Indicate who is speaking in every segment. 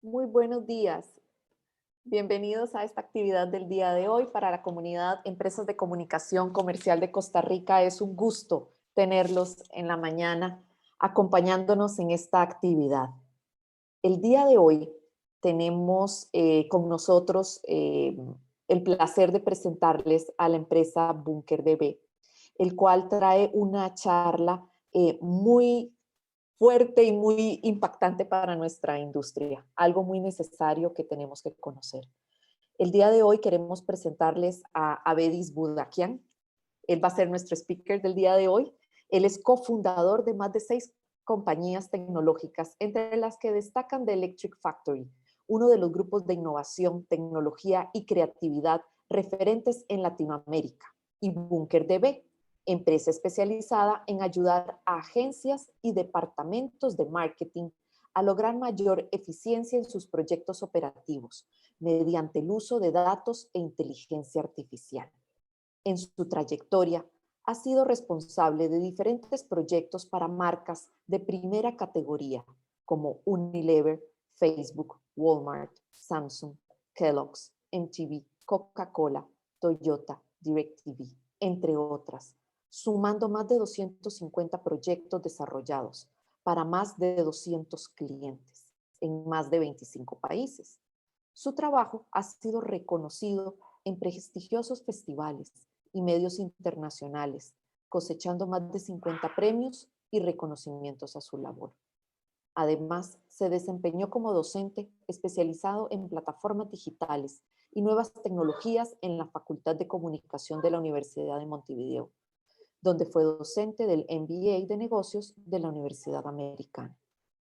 Speaker 1: Muy buenos días. Bienvenidos a esta actividad del día de hoy para la comunidad Empresas de Comunicación Comercial de Costa Rica. Es un gusto tenerlos en la mañana acompañándonos en esta actividad. El día de hoy tenemos con nosotros el placer de presentarles a la empresa Bunker DB, el cual trae una charla muy fuerte y muy impactante para nuestra industria, algo muy necesario que tenemos que conocer. El día de hoy queremos presentarles a Avedis Budakian. Él va a ser nuestro speaker del día de hoy. Él es cofundador de más de 6 compañías tecnológicas, entre las que destacan The Electric Factory, uno de los grupos de innovación, tecnología y creatividad referentes en Latinoamérica, y Bunker DB, empresa especializada en ayudar a agencias y departamentos de marketing a lograr mayor eficiencia en sus proyectos operativos mediante el uso de datos e inteligencia artificial. En su trayectoria, ha sido responsable de diferentes proyectos para marcas de primera categoría como Unilever, Facebook, Walmart, Samsung, Kellogg's, MTV, Coca-Cola, Toyota, DirecTV, entre otras, sumando más de 250 proyectos desarrollados para más de 200 clientes en más de 25 países. Su trabajo ha sido reconocido en prestigiosos festivales y medios internacionales, cosechando más de 50 premios y reconocimientos a su labor. Además, se desempeñó como docente especializado en plataformas digitales y nuevas tecnologías en la Facultad de Comunicación de la Universidad de Montevideo, donde fue docente del MBA de Negocios de la Universidad Americana.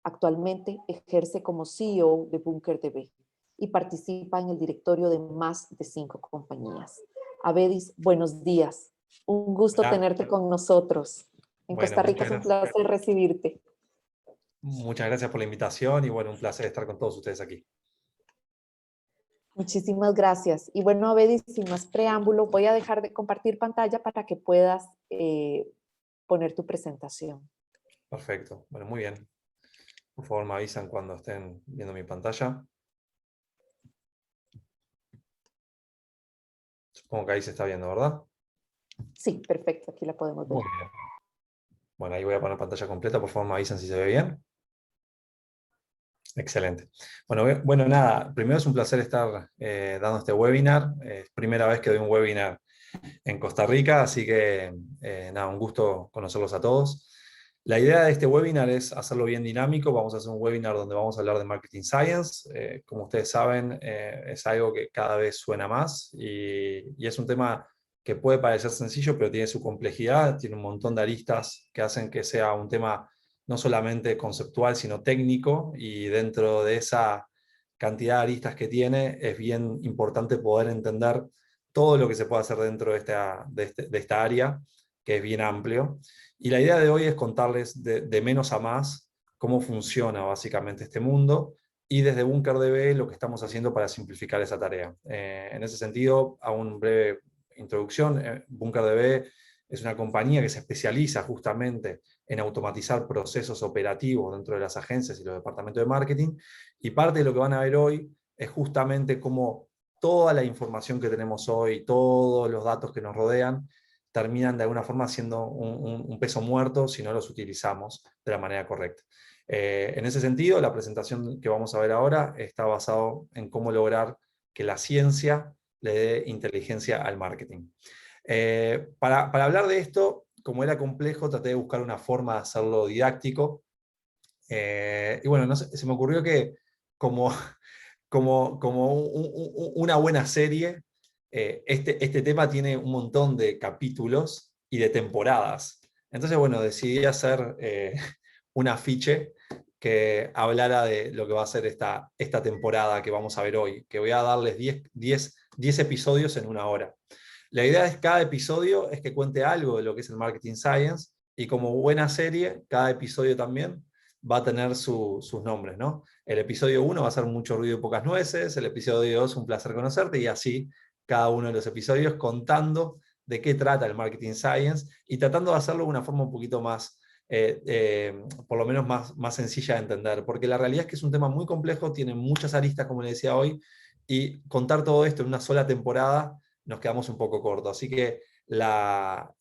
Speaker 1: Actualmente ejerce como CEO de Bunker DB y participa en el directorio de más de 5 compañías. Avedis, buenos días. Un gusto
Speaker 2: Hola.
Speaker 1: tenerte con nosotros. En
Speaker 2: Bueno,
Speaker 1: Costa Rica es un placer recibirte.
Speaker 2: muchas gracias por la invitación y bueno, un placer estar con todos ustedes aquí.
Speaker 1: Muchísimas gracias. Y bueno, Avedis, sin más preámbulo, voy a dejar de compartir pantalla para que puedas poner tu presentación.
Speaker 2: Perfecto, bueno, muy bien. Por favor, me avisan cuando estén viendo mi pantalla. Supongo que ahí se está viendo, ¿verdad?
Speaker 1: Sí, perfecto, aquí la podemos ver.
Speaker 2: Muy bien. Bueno, ahí voy a poner pantalla completa, por favor, me avisan si se ve bien. Excelente. Bueno, nada, primero es un placer estar dando este webinar. Es primera vez que doy un webinar en Costa Rica, así que nada, un gusto conocerlos a todos. La idea de este webinar es hacerlo bien dinámico. Vamos a hacer un webinar donde vamos a hablar de Marketing Science. Como ustedes saben, es algo que cada vez suena más y es un tema que puede parecer sencillo, pero tiene su complejidad, tiene un montón de aristas que hacen que sea un tema no solamente conceptual, sino técnico, y dentro de esa cantidad de aristas que tiene, es bien importante poder entender todo lo que se puede hacer dentro de esta área, que es bien amplio. Y la idea de hoy es contarles de menos a más cómo funciona básicamente este mundo y desde BunkerDB lo que estamos haciendo para simplificar esa tarea. En ese sentido, hago una breve introducción. BunkerDB es una compañía que se especializa justamente en automatizar procesos operativos dentro de las agencias y los departamentos de marketing, y parte de lo que van a ver hoy es justamente cómo toda la información que tenemos hoy, todos los datos que nos rodean, terminan de alguna forma siendo un peso muerto si no los utilizamos de la manera correcta. En ese sentido, la presentación que vamos a ver ahora está basado en cómo lograr que la ciencia le dé inteligencia al marketing. Para hablar de esto, como era complejo, traté de buscar una forma de hacerlo didáctico. Y bueno, no sé, se me ocurrió que como una buena serie, este tema tiene un montón de capítulos y de temporadas. Entonces, bueno, decidí hacer un afiche que hablara de lo que va a ser esta temporada que vamos a ver hoy, que voy a darles 10 episodios en una hora. La idea es cada episodio es que cuente algo de lo que es el Marketing Science, y como buena serie, cada episodio también va a tener sus nombres, ¿no? El episodio 1 va a ser Mucho ruido y pocas nueces, el episodio 2 Un placer conocerte, y así cada uno de los episodios contando de qué trata el Marketing Science y tratando de hacerlo de una forma un poquito más por lo menos más sencilla de entender, porque la realidad es que es un tema muy complejo, tiene muchas aristas, como le decía hoy, y contar todo esto en una sola temporada nos quedamos un poco cortos. Así que la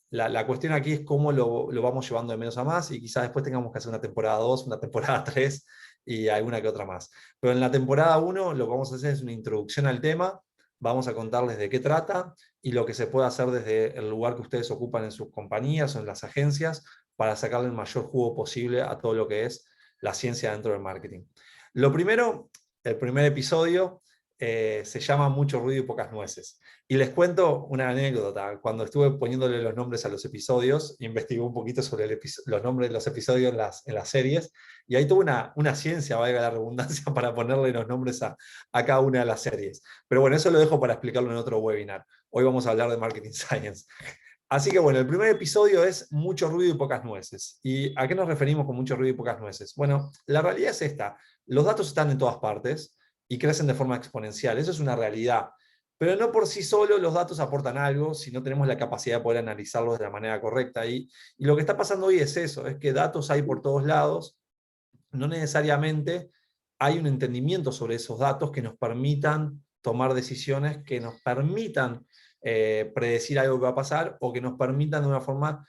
Speaker 2: cuestión aquí es cómo lo vamos llevando de menos a más, y quizás después tengamos que hacer una temporada 2, una temporada 3 y alguna que otra más. Pero en la temporada 1 lo que vamos a hacer es una introducción al tema, vamos a contarles de qué trata y lo que se puede hacer desde el lugar que ustedes ocupan en sus compañías o en las agencias para sacarle el mayor jugo posible a todo lo que es la ciencia dentro del marketing. Lo primero, el primer episodio, se llama Mucho ruido y pocas nueces. Y les cuento una anécdota. Cuando estuve poniéndole los nombres a los episodios, investigué un poquito sobre los nombres de los episodios en las series, y ahí tuve una ciencia, valga la redundancia, para ponerle los nombres a cada una de las series. Pero bueno, eso lo dejo para explicarlo en otro webinar. Hoy vamos a hablar de Marketing Science. Así que bueno, el primer episodio es mucho ruido y pocas nueces. ¿Y a qué nos referimos con mucho ruido y pocas nueces? Bueno, la realidad es esta. Los datos están en todas partes y crecen de forma exponencial. Eso es una realidad. Pero no por sí solo los datos aportan algo si no tenemos la capacidad de poder analizarlos de la manera correcta. Y lo que está pasando hoy es eso, es que datos hay por todos lados, no necesariamente hay un entendimiento sobre esos datos que nos permitan tomar decisiones, que nos permitan predecir algo que va a pasar, o que nos permitan de una forma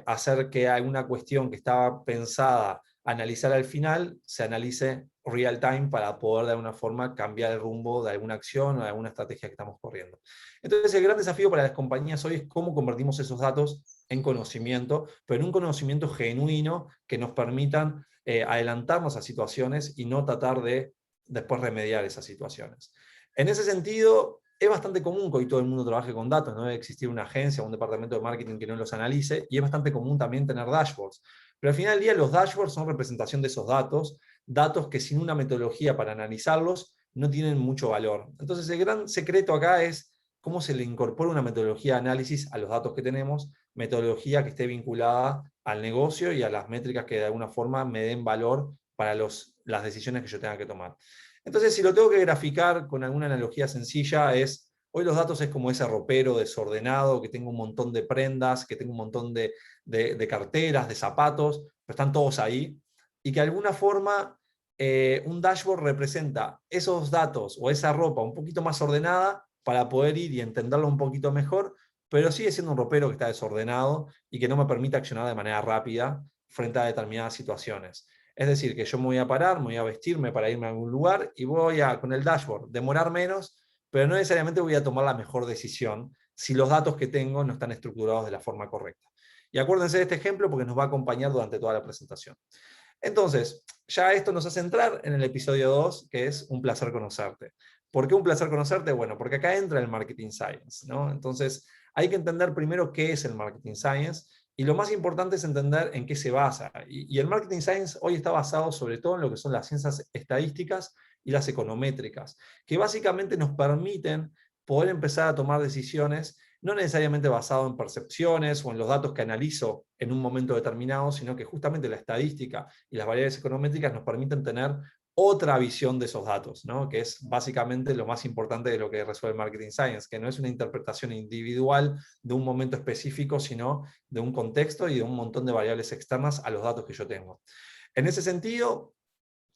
Speaker 2: hacer que alguna cuestión que estaba pensada analizar al final se analice real time para poder de alguna forma cambiar el rumbo de alguna acción o de alguna estrategia que estamos corriendo. Entonces el gran desafío para las compañías hoy es cómo convertimos esos datos en conocimiento, pero en un conocimiento genuino que nos permitan adelantarnos a situaciones y no tratar de después remediar esas situaciones. En ese sentido, es bastante común que hoy todo el mundo trabaje con datos, no debe existir una agencia o un departamento de marketing que no los analice, y es bastante común también tener dashboards. Pero al final del día los dashboards son representación de esos datos, datos que sin una metodología para analizarlos no tienen mucho valor. Entonces el gran secreto acá es cómo se le incorpora una metodología de análisis a los datos que tenemos, metodología que esté vinculada al negocio y a las métricas que de alguna forma me den valor para las decisiones que yo tenga que tomar. Entonces, si lo tengo que graficar con alguna analogía sencilla, hoy los datos es como ese ropero desordenado, que tengo un montón de prendas, que tengo un montón de carteras, de zapatos, pero están todos ahí, y que de alguna forma un dashboard representa esos datos o esa ropa un poquito más ordenada para poder ir y entenderlo un poquito mejor, pero sigue siendo un ropero que está desordenado y que no me permite accionar de manera rápida frente a determinadas situaciones. Es decir, que yo me voy a parar, me voy a vestirme para irme a algún lugar y voy a, con el dashboard, demorar menos, pero no necesariamente voy a tomar la mejor decisión si los datos que tengo no están estructurados de la forma correcta. Y acuérdense de este ejemplo porque nos va a acompañar durante toda la presentación. Entonces, ya esto nos hace entrar en el episodio 2, que es un placer conocerte. ¿Por qué un placer conocerte? Bueno, porque acá entra el Marketing Science, ¿no? Entonces, hay que entender primero qué es el Marketing Science, y lo más importante es entender en qué se basa. Y el Marketing Science hoy está basado sobre todo en lo que son las ciencias estadísticas y las econométricas, que básicamente nos permiten poder empezar a tomar decisiones no necesariamente basado en percepciones o en los datos que analizo en un momento determinado, sino que justamente la estadística y las variables econométricas nos permiten tener otra visión de esos datos, ¿no? Que es básicamente lo más importante de lo que resuelve Marketing Science, que no es una interpretación individual de un momento específico, sino de un contexto y de un montón de variables externas a los datos que yo tengo. En ese sentido,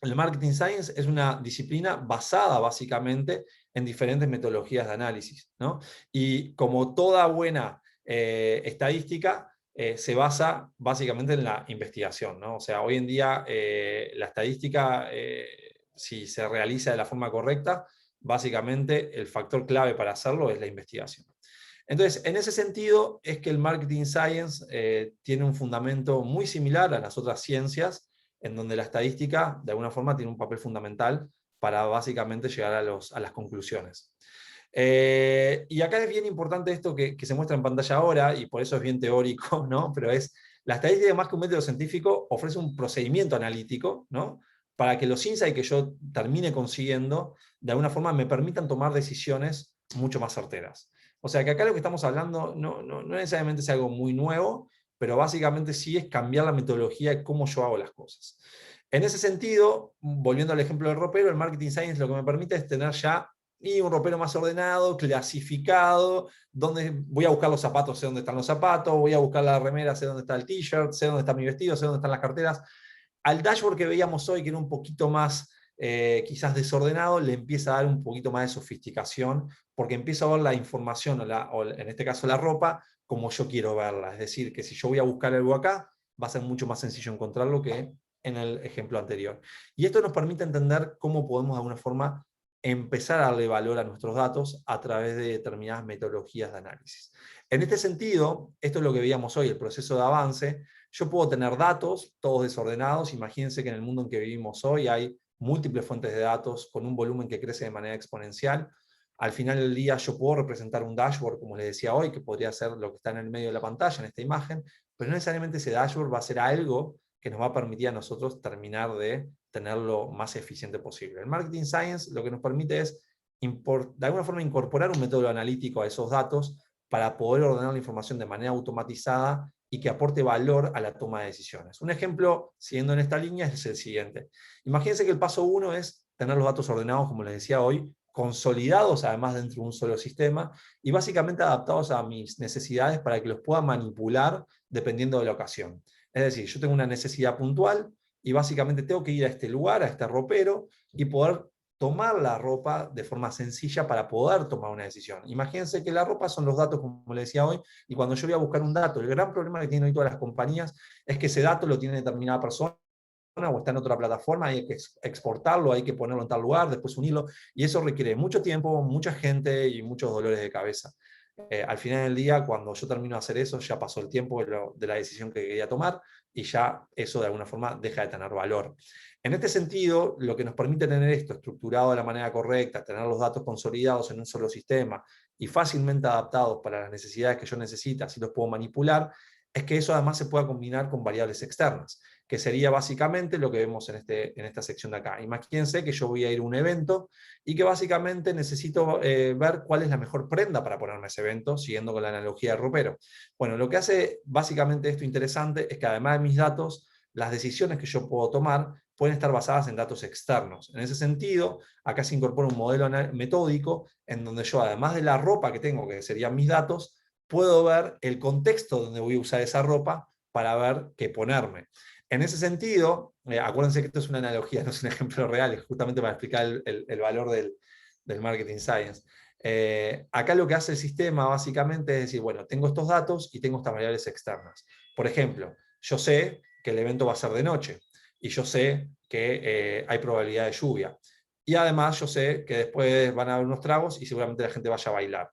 Speaker 2: el Marketing Science es una disciplina basada básicamente en diferentes metodologías de análisis, ¿no? Y como toda buena estadística, se basa básicamente en la investigación, ¿no? O sea, hoy en día la estadística, si se realiza de la forma correcta, básicamente el factor clave para hacerlo es la investigación. Entonces, en ese sentido es que el Marketing Science tiene un fundamento muy similar a las otras ciencias, en donde la estadística, de alguna forma, tiene un papel fundamental para básicamente llegar a las conclusiones. Y acá es bien importante esto que se muestra en pantalla ahora, y por eso es bien teórico, ¿no? Pero la estadística, más que un método científico, ofrece un procedimiento analítico, ¿no? Para que los insights que yo termine consiguiendo, de alguna forma, me permitan tomar decisiones mucho más certeras. O sea que acá lo que estamos hablando no necesariamente es algo muy nuevo, pero básicamente sí es cambiar la metodología de cómo yo hago las cosas. En ese sentido, volviendo al ejemplo del ropero, el Marketing Science lo que me permite es tener ya Y un ropero más ordenado, clasificado, donde voy a buscar los zapatos, sé dónde están los zapatos, voy a buscar la remera, sé dónde está el t-shirt, sé dónde está mi vestido, sé dónde están las carteras. Al dashboard que veíamos hoy, que era un poquito más quizás desordenado, le empieza a dar un poquito más de sofisticación, porque empiezo a ver la información, o en este caso la ropa, como yo quiero verla. Es decir, que si yo voy a buscar algo acá, va a ser mucho más sencillo encontrarlo que en el ejemplo anterior. Y esto nos permite entender cómo podemos de alguna forma empezar a darle valor a nuestros datos a través de determinadas metodologías de análisis. En este sentido, esto es lo que veíamos hoy, el proceso de avance. Yo puedo tener datos, todos desordenados. Imagínense que en el mundo en que vivimos hoy hay múltiples fuentes de datos con un volumen que crece de manera exponencial. Al final del día yo puedo representar un dashboard, como les decía hoy, que podría ser lo que está en el medio de la pantalla, en esta imagen, pero no necesariamente ese dashboard va a ser algo que nos va a permitir a nosotros terminar de tenerlo más eficiente posible. El Marketing Science lo que nos permite es, de alguna forma, incorporar un método analítico a esos datos para poder ordenar la información de manera automatizada y que aporte valor a la toma de decisiones. Un ejemplo, siguiendo en esta línea, es el siguiente. Imagínense que el paso 1 es tener los datos ordenados, como les decía hoy, consolidados además dentro de un solo sistema y básicamente adaptados a mis necesidades para que los pueda manipular dependiendo de la ocasión. Es decir, yo tengo una necesidad puntual y básicamente tengo que ir a este lugar, a este ropero, y poder tomar la ropa de forma sencilla para poder tomar una decisión. Imagínense que la ropa son los datos, como les decía hoy, y cuando yo voy a buscar un dato, el gran problema que tienen hoy todas las compañías es que ese dato lo tiene determinada persona o está en otra plataforma, hay que exportarlo, hay que ponerlo en tal lugar, después unirlo, y eso requiere mucho tiempo, mucha gente y muchos dolores de cabeza. Al final del día, cuando yo termino de hacer eso, ya pasó el tiempo de la decisión que quería tomar y ya eso de alguna forma deja de tener valor. En este sentido, lo que nos permite tener esto estructurado de la manera correcta, tener los datos consolidados en un solo sistema y fácilmente adaptados para las necesidades que yo necesito, así los puedo manipular, es que eso además se pueda combinar con variables externas, que sería básicamente lo que vemos en esta sección de acá. Imagínense que yo voy a ir a un evento y que básicamente necesito ver cuál es la mejor prenda para ponerme a ese evento, siguiendo con la analogía del ropero. Bueno, lo que hace básicamente esto interesante es que además de mis datos, las decisiones que yo puedo tomar pueden estar basadas en datos externos. En ese sentido, acá se incorpora un modelo metódico en donde yo, además de la ropa que tengo, que serían mis datos, puedo ver el contexto donde voy a usar esa ropa para ver qué ponerme. En ese sentido, acuérdense que esto es una analogía, no es un ejemplo real, es justamente para explicar el valor del Marketing Science. Acá lo que hace el sistema básicamente es decir, bueno, tengo estos datos y tengo estas variables externas. Por ejemplo, yo sé que el evento va a ser de noche y yo sé que hay probabilidad de lluvia. Y además yo sé que después van a haber unos tragos y seguramente la gente vaya a bailar.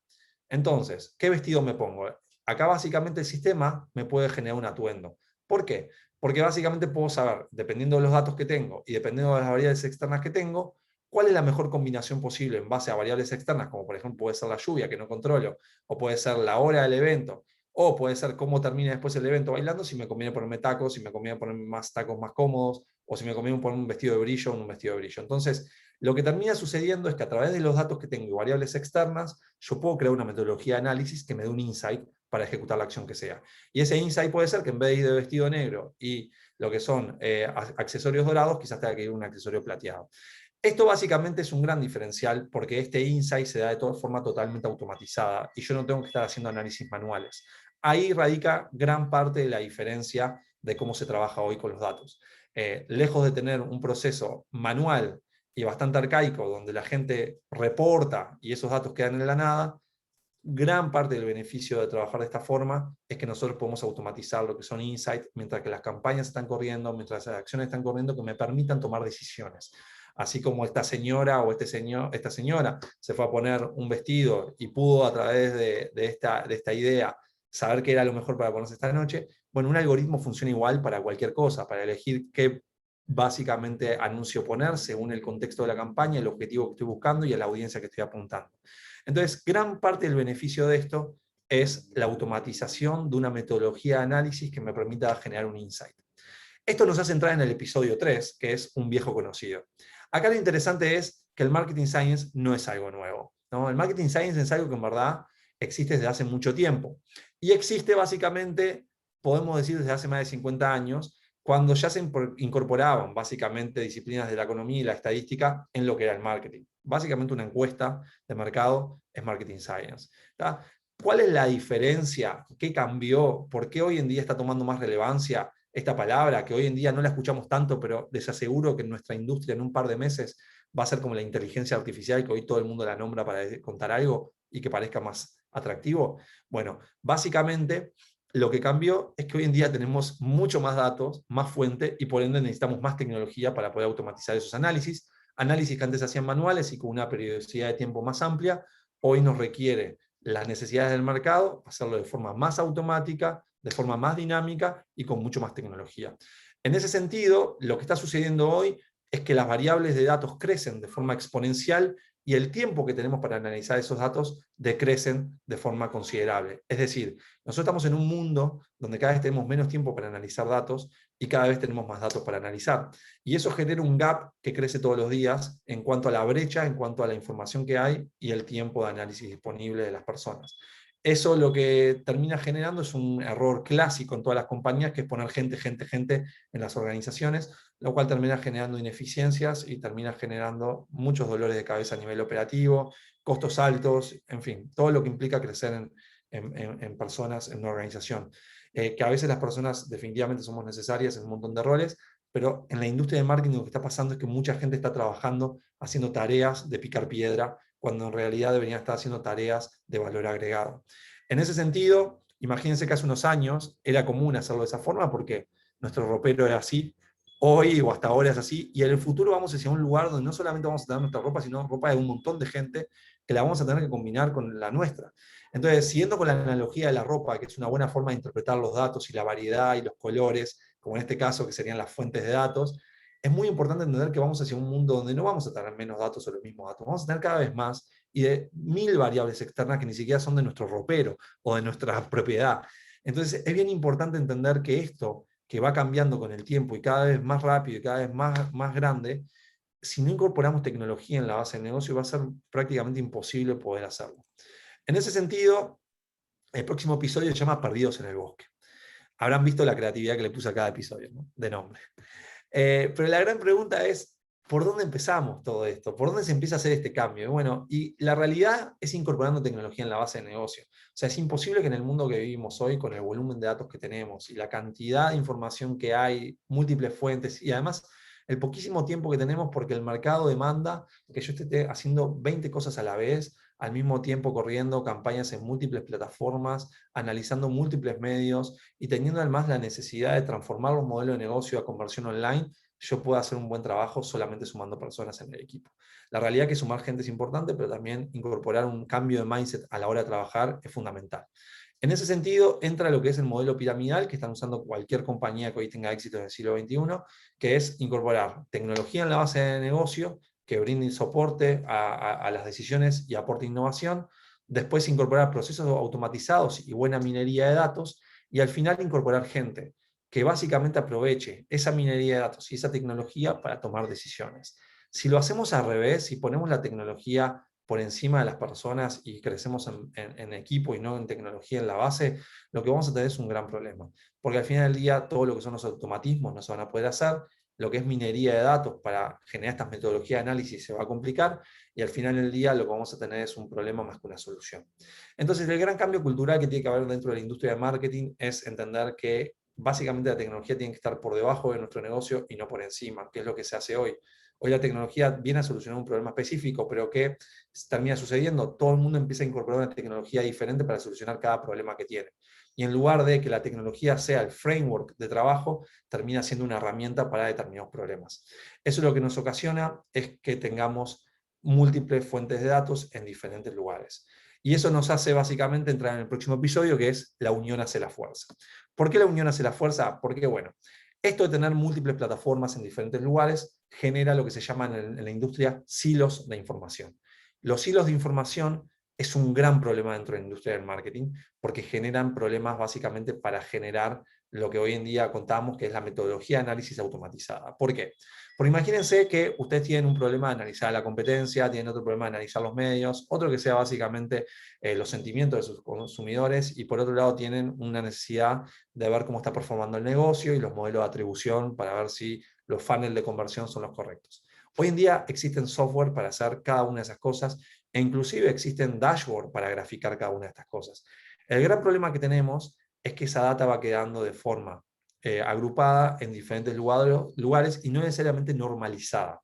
Speaker 2: Entonces, ¿qué vestido me pongo? Acá básicamente el sistema me puede generar un atuendo. ¿Por qué? Porque básicamente puedo saber, dependiendo de los datos que tengo y dependiendo de las variables externas que tengo, cuál es la mejor combinación posible en base a variables externas, como por ejemplo puede ser la lluvia que no controlo, o puede ser la hora del evento, o puede ser cómo termina después el evento bailando, si me conviene ponerme tacos, si me conviene ponerme más tacos más cómodos, o si me conviene poner un vestido de brillo o un vestido de brillo. Entonces, lo que termina sucediendo es que a través de los datos que tengo y variables externas, yo puedo crear una metodología de análisis que me dé un insight para ejecutar la acción que sea. Y ese insight puede ser que en vez de ir de vestido negro y lo que son accesorios dorados, quizás tenga que ir un accesorio plateado. Esto básicamente es un gran diferencial porque este insight se da de forma totalmente automatizada y yo no tengo que estar haciendo análisis manuales. Ahí radica gran parte de la diferencia de cómo se trabaja hoy con los datos. Lejos de tener un proceso manual y bastante arcaico donde la gente reporta y esos datos quedan en la nada, gran parte del beneficio de trabajar de esta forma es que nosotros podemos automatizar lo que son insights mientras que las campañas están corriendo, mientras las acciones están corriendo, que me permitan tomar decisiones. Así como esta señora o esta señora se fue a poner un vestido y pudo a través de esta idea saber qué era lo mejor para ponerse esta noche, bueno, un algoritmo funciona igual para cualquier cosa, para elegir qué básicamente anuncio poner según el contexto de la campaña, el objetivo que estoy buscando y a la audiencia que estoy apuntando. Entonces, gran parte del beneficio de esto es la automatización de una metodología de análisis que me permita generar un insight. Esto nos hace entrar en el episodio 3, que es un viejo conocido. Acá lo interesante es que el Marketing Science no es algo nuevo, ¿no? El Marketing Science es algo que en verdad existe desde hace mucho tiempo. Y existe básicamente, podemos decir, desde hace más de 50 años, cuando ya se incorporaban básicamente disciplinas de la economía y la estadística en lo que era el marketing. Básicamente una encuesta de mercado es marketing science. ¿Tá? ¿Cuál es la diferencia? ¿Qué cambió? ¿Por qué hoy en día está tomando más relevancia esta palabra, que hoy en día no la escuchamos tanto, pero les aseguro que en nuestra industria en un par de meses va a ser como la inteligencia artificial, que hoy todo el mundo la nombra para contar algo y que parezca más atractivo? Bueno, básicamente lo que cambió es que hoy en día tenemos mucho más datos, más fuente, y por ende necesitamos más tecnología para poder automatizar esos análisis. Análisis que antes se hacían manuales y con una periodicidad de tiempo más amplia, hoy nos requiere las necesidades del mercado, hacerlo de forma más automática, de forma más dinámica y con mucho más tecnología. En ese sentido, lo que está sucediendo hoy es que las variables de datos crecen de forma exponencial y el tiempo que tenemos para analizar esos datos decrecen de forma considerable. Es decir, nosotros estamos en un mundo donde cada vez tenemos menos tiempo para analizar datos y cada vez tenemos más datos para analizar. Y eso genera un gap que crece todos los días en cuanto a la brecha, en cuanto a la información que hay y el tiempo de análisis disponible de las personas. Eso lo que termina generando es un error clásico en todas las compañías, que es poner gente en las organizaciones, lo cual termina generando ineficiencias y termina generando muchos dolores de cabeza a nivel operativo, costos altos, en fin, todo lo que implica crecer en personas, en una organización. Que a veces las personas definitivamente somos necesarias en un montón de roles, pero en la industria de marketing lo que está pasando es que mucha gente está trabajando haciendo tareas de picar piedra, cuando en realidad deberían estar haciendo tareas de valor agregado. En ese sentido, imagínense que hace unos años era común hacerlo de esa forma porque nuestro ropero era así, hoy o hasta ahora es así, y en el futuro vamos hacia un lugar donde no solamente vamos a tener nuestra ropa, sino ropa de un montón de gente que la vamos a tener que combinar con la nuestra. Entonces, siguiendo con la analogía de la ropa, que es una buena forma de interpretar los datos y la variedad y los colores, como en este caso que serían las fuentes de datos, es muy importante entender que vamos hacia un mundo donde no vamos a tener menos datos o los mismos datos, vamos a tener cada vez más y de 1000 variables externas que ni siquiera son de nuestro ropero o de nuestra propiedad. Entonces es bien importante entender que esto, que va cambiando con el tiempo y cada vez más rápido y cada vez más grande, si no incorporamos tecnología en la base del negocio va a ser prácticamente imposible poder hacerlo. En ese sentido, el próximo episodio se llama Perdidos en el Bosque. Habrán visto la creatividad que le puse a cada episodio, ¿no? De nombre. Pero la gran pregunta es, ¿por dónde empezamos todo esto? ¿Por dónde se empieza a hacer este cambio? Bueno, y la realidad es incorporando tecnología en la base del negocio. O sea, es imposible que en el mundo que vivimos hoy, con el volumen de datos que tenemos y la cantidad de información que hay, múltiples fuentes, y además el poquísimo tiempo que tenemos porque el mercado demanda que yo esté haciendo 20 cosas a la vez, al mismo tiempo corriendo campañas en múltiples plataformas, analizando múltiples medios y teniendo además la necesidad de transformar un modelo de negocio a conversión online, yo puedo hacer un buen trabajo solamente sumando personas en el equipo. La realidad es que sumar gente es importante, pero también incorporar un cambio de mindset a la hora de trabajar es fundamental. En ese sentido, entra lo que es el modelo piramidal que están usando cualquier compañía que hoy tenga éxito en el siglo XXI, que es incorporar tecnología en la base de negocio, que brinde soporte a las decisiones y aporte innovación, después incorporar procesos automatizados y buena minería de datos, y al final incorporar gente que básicamente aproveche esa minería de datos y esa tecnología para tomar decisiones. Si lo hacemos al revés, si ponemos la tecnología por encima de las personas y crecemos en equipo y no en tecnología en la base, lo que vamos a tener es un gran problema. Porque al final del día todo lo que son los automatismos no se van a poder hacer, lo que es minería de datos para generar estas metodologías de análisis se va a complicar y al final del día lo que vamos a tener es un problema más que una solución. Entonces el gran cambio cultural que tiene que haber dentro de la industria de marketing es entender que básicamente la tecnología tiene que estar por debajo de nuestro negocio y no por encima, que es lo que se hace hoy. Hoy la tecnología viene a solucionar un problema específico, pero ¿qué termina sucediendo? Todo el mundo empieza a incorporar una tecnología diferente para solucionar cada problema que tiene. Y en lugar de que la tecnología sea el framework de trabajo, termina siendo una herramienta para determinados problemas. Eso lo que nos ocasiona es que tengamos múltiples fuentes de datos en diferentes lugares. Y eso nos hace básicamente entrar en el próximo episodio, que es la unión hace la fuerza. ¿Por qué la unión hace la fuerza? Porque, bueno, esto de tener múltiples plataformas en diferentes lugares genera lo que se llama en la industria silos de información. Los hilos de información es un gran problema dentro de la industria del marketing porque generan problemas básicamente para generar lo que hoy en día contamos que es la metodología de análisis automatizada. ¿Por qué? Porque imagínense que ustedes tienen un problema de analizar la competencia, tienen otro problema de analizar los medios, otro que sea básicamente los sentimientos de sus consumidores, y por otro lado tienen una necesidad de ver cómo está performando el negocio y los modelos de atribución para ver si los funnels de conversión son los correctos. Hoy en día existen software para hacer cada una de esas cosas, e inclusive existen dashboards para graficar cada una de estas cosas. El gran problema que tenemos es que esa data va quedando de forma agrupada en diferentes lugares y no necesariamente normalizada.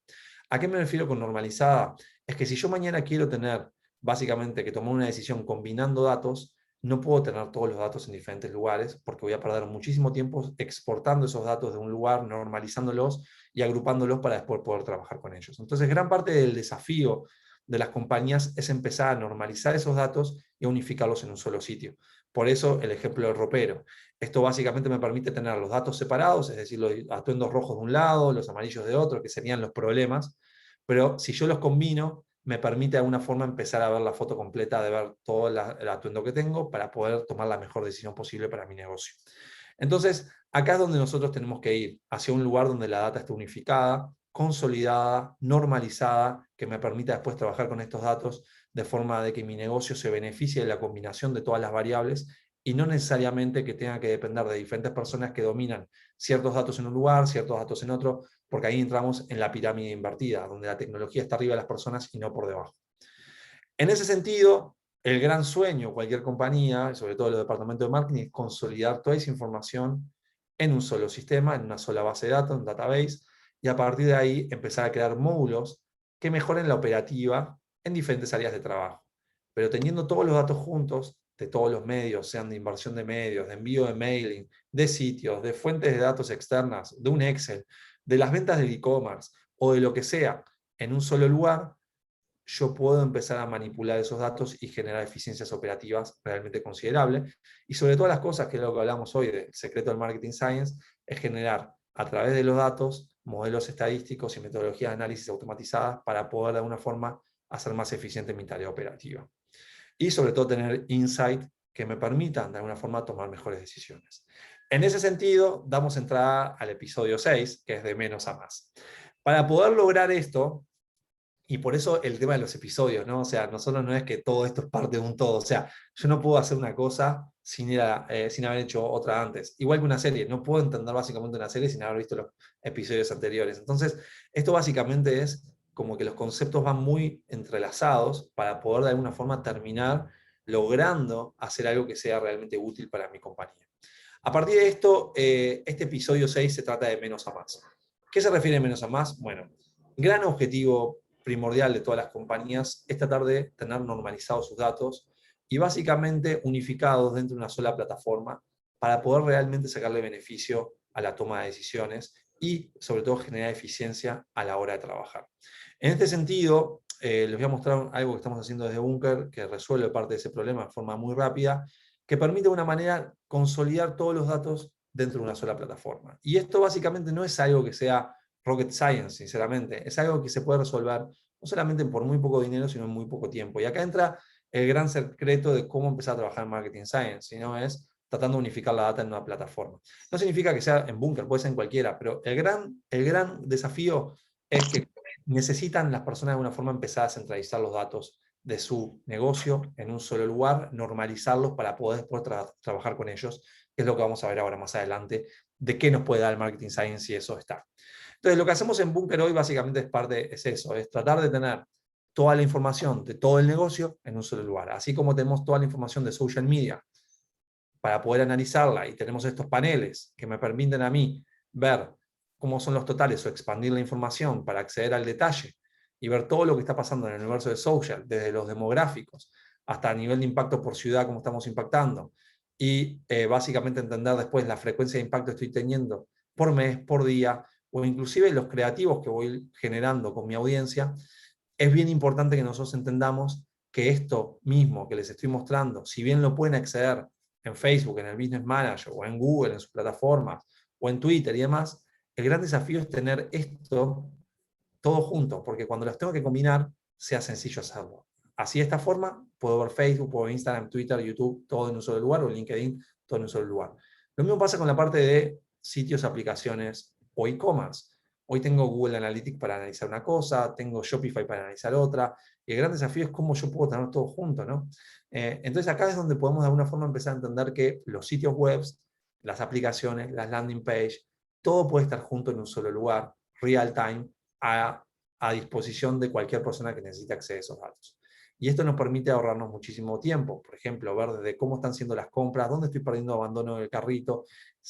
Speaker 2: ¿A qué me refiero con normalizada? Es que si yo mañana quiero tener básicamente que tomar una decisión combinando datos, no puedo tener todos los datos en diferentes lugares porque voy a perder muchísimo tiempo exportando esos datos de un lugar, normalizándolos y agrupándolos para después poder trabajar con ellos. Entonces, gran parte del desafío de las compañías es empezar a normalizar esos datos y a unificarlos en un solo sitio. Por eso el ejemplo del ropero. Esto básicamente me permite tener los datos separados, es decir, los atuendos rojos de un lado, los amarillos de otro, que serían los problemas, pero si yo los combino, me permite de alguna forma empezar a ver la foto completa, de ver todo el atuendo que tengo para poder tomar la mejor decisión posible para mi negocio. Entonces, acá es donde nosotros tenemos que ir, hacia un lugar donde la data esté unificada, consolidada, normalizada, que me permita después trabajar con estos datos de forma de que mi negocio se beneficie de la combinación de todas las variables y no necesariamente que tenga que depender de diferentes personas que dominan ciertos datos en un lugar, ciertos datos en otro, porque ahí entramos en la pirámide invertida, donde la tecnología está arriba de las personas y no por debajo. En ese sentido, el gran sueño de cualquier compañía, sobre todo los departamentos de marketing, es consolidar toda esa información en un solo sistema, en una sola base de datos, un database, y a partir de ahí empezar a crear módulos que mejoren la operativa en diferentes áreas de trabajo. Pero teniendo todos los datos juntos, de todos los medios, sean de inversión de medios, de envío de mailing, de sitios, de fuentes de datos externas, de un Excel, de las ventas del e-commerce o de lo que sea, en un solo lugar, yo puedo empezar a manipular esos datos y generar eficiencias operativas realmente considerables. Y sobre todas las cosas, que es lo que hablamos hoy del secreto del marketing science, es generar a través de los datos modelos estadísticos y metodologías de análisis automatizadas para poder de alguna forma hacer más eficiente mi tarea operativa. Y sobre todo tener insight que me permitan de alguna forma tomar mejores decisiones. En ese sentido, damos entrada al episodio 6, que es de menos a más. Para poder lograr esto, y por eso el tema de los episodios, ¿no? O sea, nosotros no es que todo esto es parte de un todo. O sea, yo no puedo hacer una cosa sin haber hecho otra antes. Igual que una serie, no puedo entender básicamente una serie sin haber visto los episodios anteriores. Entonces, esto básicamente es como que los conceptos van muy entrelazados para poder de alguna forma terminar logrando hacer algo que sea realmente útil para mi compañía. A partir de esto, este episodio 6 se trata de menos a más. ¿Qué se refiere a menos a más? Bueno, gran objetivo primordial de todas las compañías es tratar de tener normalizados sus datos y básicamente unificados dentro de una sola plataforma para poder realmente sacarle beneficio a la toma de decisiones y sobre todo generar eficiencia a la hora de trabajar. En este sentido, les voy a mostrar algo que estamos haciendo desde Bunker que resuelve parte de ese problema de forma muy rápida, que permite de una manera consolidar todos los datos dentro de una sola plataforma. Y esto básicamente no es algo que sea rocket science, sinceramente. Es algo que se puede resolver no solamente por muy poco dinero, sino en muy poco tiempo. Y acá entra el gran secreto de cómo empezar a trabajar en marketing science, sino es tratando de unificar la data en una plataforma. No significa que sea en Bunker, puede ser en cualquiera, pero el gran desafío es que necesitan las personas de alguna forma empezar a centralizar los datos de su negocio en un solo lugar, normalizarlos para poder después trabajar con ellos, que es lo que vamos a ver ahora más adelante, de qué nos puede dar el marketing science si eso está. Entonces, lo que hacemos en Bunker hoy básicamente es eso, es tratar de tener toda la información de todo el negocio en un solo lugar. Así como tenemos toda la información de social media para poder analizarla y tenemos estos paneles que me permiten a mí ver cómo son los totales o expandir la información para acceder al detalle y ver todo lo que está pasando en el universo de social, desde los demográficos hasta el nivel de impacto por ciudad, cómo estamos impactando, y básicamente entender después la frecuencia de impacto que estoy teniendo por mes, por día, o inclusive los creativos que voy generando con mi audiencia. Es bien importante que nosotros entendamos que esto mismo que les estoy mostrando, si bien lo pueden acceder en Facebook, en el Business Manager, o en Google, en sus plataformas, o en Twitter y demás, el gran desafío es tener esto todo junto, porque cuando los tengo que combinar, sea sencillo hacerlo. Así, de esta forma, puedo ver Facebook, puedo ver Instagram, Twitter, YouTube, todo en un solo lugar, o LinkedIn, todo en un solo lugar. Lo mismo pasa con la parte de sitios, aplicaciones o e-commerce. Hoy tengo Google Analytics para analizar una cosa, tengo Shopify para analizar otra, y el gran desafío es cómo yo puedo tener todo junto, ¿no? Entonces acá es donde podemos de alguna forma empezar a entender que los sitios web, las aplicaciones, las landing page, todo puede estar junto en un solo lugar, real time, a disposición de cualquier persona que necesite acceder a esos datos. Y esto nos permite ahorrarnos muchísimo tiempo. Por ejemplo, ver desde cómo están siendo las compras, dónde estoy perdiendo abandono del carrito.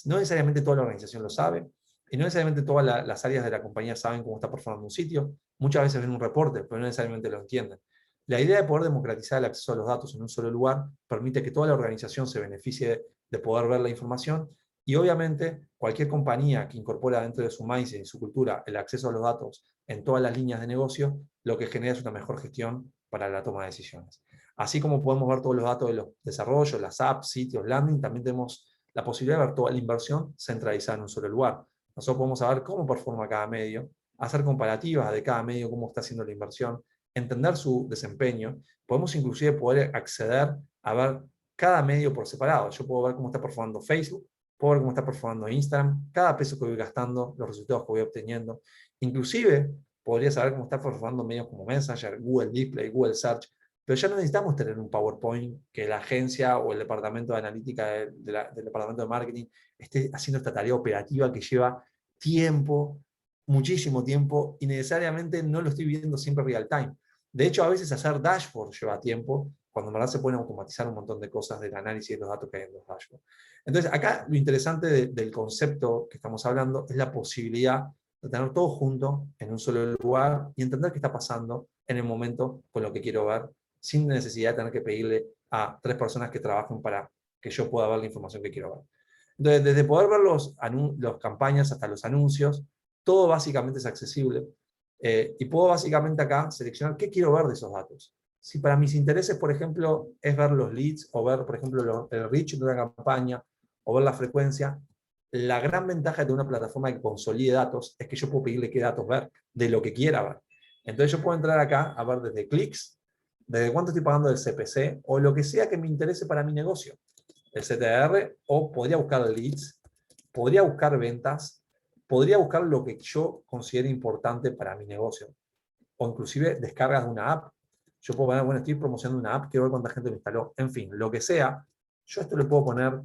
Speaker 2: No necesariamente toda la organización lo sabe, y no necesariamente todas las áreas de la compañía saben cómo está performando un sitio. Muchas veces ven un reporte, pero no necesariamente lo entienden. La idea de poder democratizar el acceso a los datos en un solo lugar permite que toda la organización se beneficie de poder ver la información, y obviamente cualquier compañía que incorpora dentro de su mindset y su cultura el acceso a los datos en todas las líneas de negocio, lo que genera es una mejor gestión para la toma de decisiones. Así como podemos ver todos los datos de los desarrollos, las apps, sitios, landing, también tenemos la posibilidad de ver toda la inversión centralizada en un solo lugar. Nosotros podemos saber cómo performa cada medio, hacer comparativas de cada medio, cómo está haciendo la inversión, entender su desempeño. Podemos inclusive poder acceder a ver cada medio por separado. Yo puedo ver cómo está performando Facebook, puedo ver cómo está performando Instagram, cada peso que voy gastando, los resultados que voy obteniendo. Inclusive podría saber cómo está performando medios como Messenger, Google Display, Google Search, pero ya no necesitamos tener un PowerPoint que la agencia o el departamento de analítica del departamento de marketing esté haciendo esta tarea operativa que lleva tiempo, muchísimo tiempo, y necesariamente no lo estoy viendo siempre real time. De hecho, a veces hacer dashboard lleva tiempo, cuando en verdad se pueden automatizar un montón de cosas del análisis de los datos que hay en los dashboards. Entonces, acá lo interesante del concepto que estamos hablando es la posibilidad de tener todo junto en un solo lugar y entender qué está pasando en el momento con lo que quiero ver, sin necesidad de tener que pedirle a 3 personas que trabajen para que yo pueda ver la información que quiero ver. Entonces, desde poder ver las campañas hasta los anuncios, todo básicamente es accesible. Y puedo básicamente acá seleccionar qué quiero ver de esos datos. Si para mis intereses, por ejemplo, es ver los leads o ver, por ejemplo, el reach de una campaña o ver la frecuencia, la gran ventaja de una plataforma que consolide datos es que yo puedo pedirle qué datos ver, de lo que quiera ver. Entonces yo puedo entrar acá a ver desde clics, desde cuánto estoy pagando del CPC, o lo que sea que me interese para mi negocio. El CTR, o podría buscar leads, podría buscar ventas, podría buscar lo que yo considere importante para mi negocio, o inclusive descargas de una app. Yo puedo poner, bueno, estoy promocionando una app, quiero ver cuánta gente lo instaló. En fin, lo que sea, yo a esto le puedo poner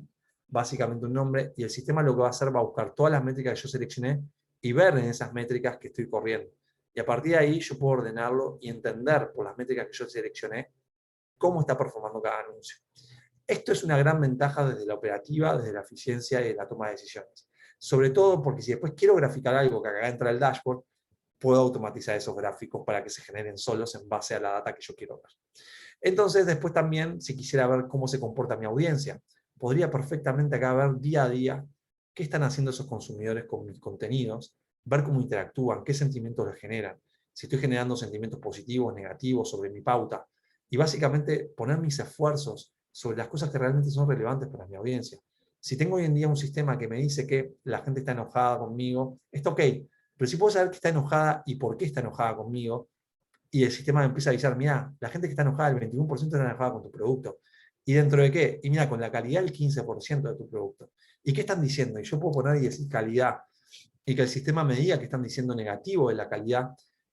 Speaker 2: básicamente un nombre, y el sistema lo que va a hacer va a buscar todas las métricas que yo seleccioné y ver en esas métricas que estoy corriendo. Y a partir de ahí yo puedo ordenarlo y entender por las métricas que yo seleccioné cómo está performando cada anuncio. Esto es una gran ventaja desde la operativa, desde la eficiencia y de la toma de decisiones. Sobre todo porque si después quiero graficar algo que acá entra el dashboard, puedo automatizar esos gráficos para que se generen solos en base a la data que yo quiero ver. Entonces, después también, si quisiera ver cómo se comporta mi audiencia, podría perfectamente acá ver día a día qué están haciendo esos consumidores con mis contenidos, ver cómo interactúan, qué sentimientos les generan, si estoy generando sentimientos positivos, negativos sobre mi pauta, y básicamente poner mis esfuerzos sobre las cosas que realmente son relevantes para mi audiencia. Si tengo hoy en día un sistema que me dice que la gente está enojada conmigo, está ok, pero si puedo saber que está enojada y por qué está enojada conmigo, y el sistema me empieza a avisar, mira, la gente que está enojada, el 21% está enojada con tu producto. ¿Y dentro de qué? Y mira, con la calidad el 15% de tu producto. ¿Y qué están diciendo? Y yo puedo poner y decir calidad, y que el sistema me diga que están diciendo negativo de la calidad.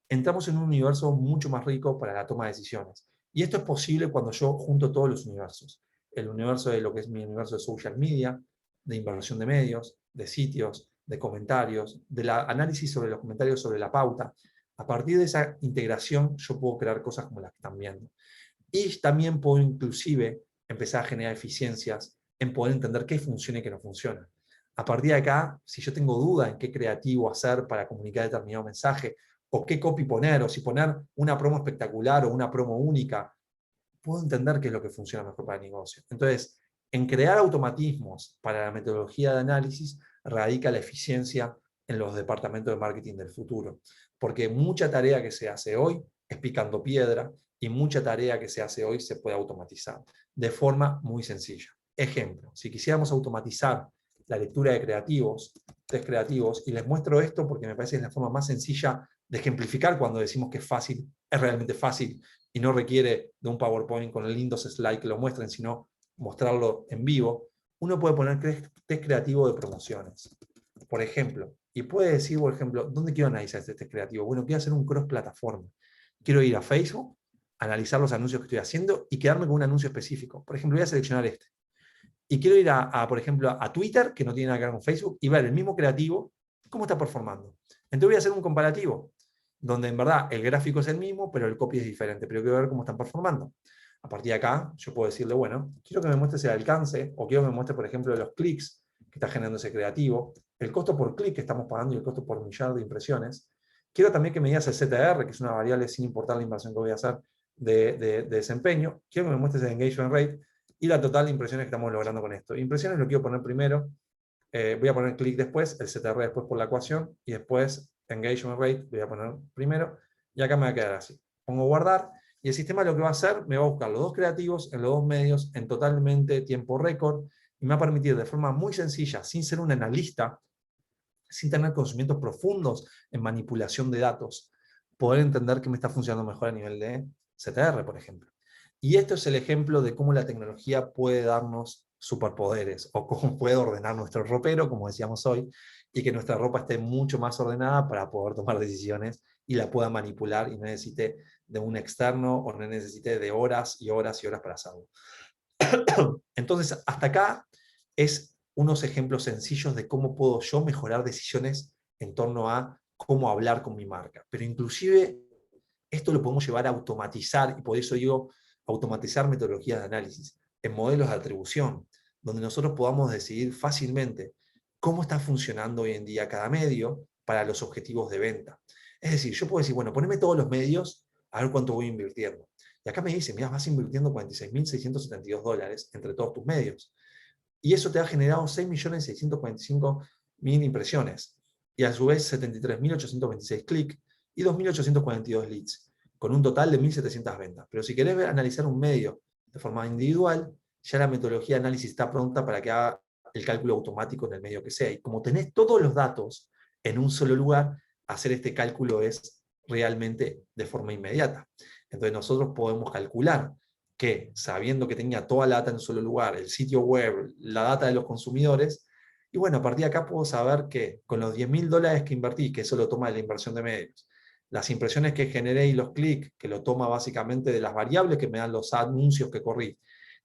Speaker 2: Entramos en un universo mucho más rico para la toma de decisiones. Y esto es posible cuando yo junto todos los universos. El universo de lo que es mi universo de social media, de inversión de medios, de sitios, de comentarios, del análisis sobre los comentarios sobre la pauta. A partir de esa integración yo puedo crear cosas como las que están viendo. Y también puedo inclusive empezar a generar eficiencias en poder entender qué funciona y qué no funciona. A partir de acá, si yo tengo duda en qué creativo hacer para comunicar determinado mensaje, o qué copy poner, o si poner una promo espectacular o una promo única, puedo entender qué es lo que funciona mejor para el negocio. Entonces, en crear automatismos para la metodología de análisis radica la eficiencia en los departamentos de marketing del futuro. Porque mucha tarea que se hace hoy es picando piedra, y mucha tarea que se hace hoy se puede automatizar de forma muy sencilla. Ejemplo, si quisiéramos automatizar la lectura de creativos, test creativos, y les muestro esto porque me parece que es la forma más sencilla de ejemplificar cuando decimos que es fácil, es realmente fácil, y no requiere de un PowerPoint con lindos slides que lo muestren, sino mostrarlo en vivo. uno puede poner test creativo de promociones, por ejemplo, y puede decir, por ejemplo, ¿dónde quiero analizar este test creativo? Bueno, quiero hacer un cross-plataforma. Quiero ir a Facebook, analizar los anuncios que estoy haciendo y quedarme con un anuncio específico. Por ejemplo, voy a seleccionar este. Y quiero ir por ejemplo, a Twitter, que no tiene nada que ver con Facebook, y ver el mismo creativo, cómo está performando. Entonces voy a hacer un comparativo, donde en verdad el gráfico es el mismo, pero el copy es diferente, pero quiero ver cómo están performando. A partir de acá, yo puedo decirle, bueno, quiero que me muestres el alcance, o quiero que me muestre, por ejemplo, los clics que está generando ese creativo, el costo por clic que estamos pagando y el costo por millar de impresiones. Quiero también que me digas el CTR, que es una variable sin importar la inversión que voy a hacer de desempeño. Quiero que me muestres el engagement rate y la total de impresiones que estamos logrando con esto. Impresiones lo quiero poner primero, voy a poner clic después, el CTR después por la ecuación, y después engagement rate voy a poner primero, y acá me va a quedar así. Pongo guardar, y el sistema lo que va a hacer, me va a buscar los dos creativos en los dos medios en totalmente tiempo récord, y me va a permitir de forma muy sencilla, sin ser un analista, sin tener conocimientos profundos en manipulación de datos, poder entender que me está funcionando mejor a nivel de CTR, por ejemplo. Y esto es el ejemplo de cómo la tecnología puede darnos superpoderes, o cómo puede ordenar nuestro ropero, como decíamos hoy, y que nuestra ropa esté mucho más ordenada para poder tomar decisiones y la pueda manipular y no necesite de un externo o no necesite de horas y horas y horas para hacerlo. Entonces, hasta acá es unos ejemplos sencillos de cómo puedo yo mejorar decisiones en torno a cómo hablar con mi marca. Pero inclusive esto lo podemos llevar a automatizar, y por eso digo automatizar metodologías de análisis en modelos de atribución, donde nosotros podamos decidir fácilmente cómo está funcionando hoy en día cada medio para los objetivos de venta. Es decir, yo puedo decir, bueno, poneme todos los medios a ver cuánto voy invirtiendo. Y acá me dice, mira, vas invirtiendo $46.672 entre todos tus medios. Y eso te ha generado 6.645.000 impresiones. Y a su vez 73.826 clics y 2.842 leads, con un total de 1.700 ventas. Pero si querés analizar un medio de forma individual, ya la metodología de análisis está pronta para que haga el cálculo automático en el medio que sea. Y como tenés todos los datos en un solo lugar, hacer este cálculo es realmente de forma inmediata. Entonces nosotros podemos calcular que, sabiendo que tenía toda la data en un solo lugar, el sitio web, la data de los consumidores, y bueno, a partir de acá puedo saber que con los $10.000 que invertí, que eso lo toma de la inversión de medios, las impresiones que generé y los clics, que lo toma básicamente de las variables que me dan los anuncios que corrí,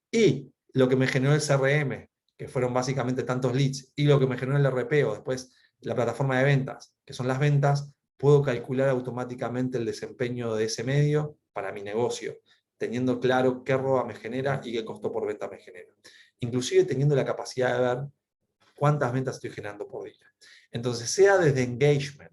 Speaker 2: y lo que me generó el CRM, que fueron básicamente tantos leads, y lo que me generó el RP o después la plataforma de ventas, que son las ventas, puedo calcular automáticamente el desempeño de ese medio para mi negocio, teniendo claro qué ROA me genera y qué costo por venta me genera. Inclusive teniendo la capacidad de ver cuántas ventas estoy generando por día. Entonces, sea desde engagement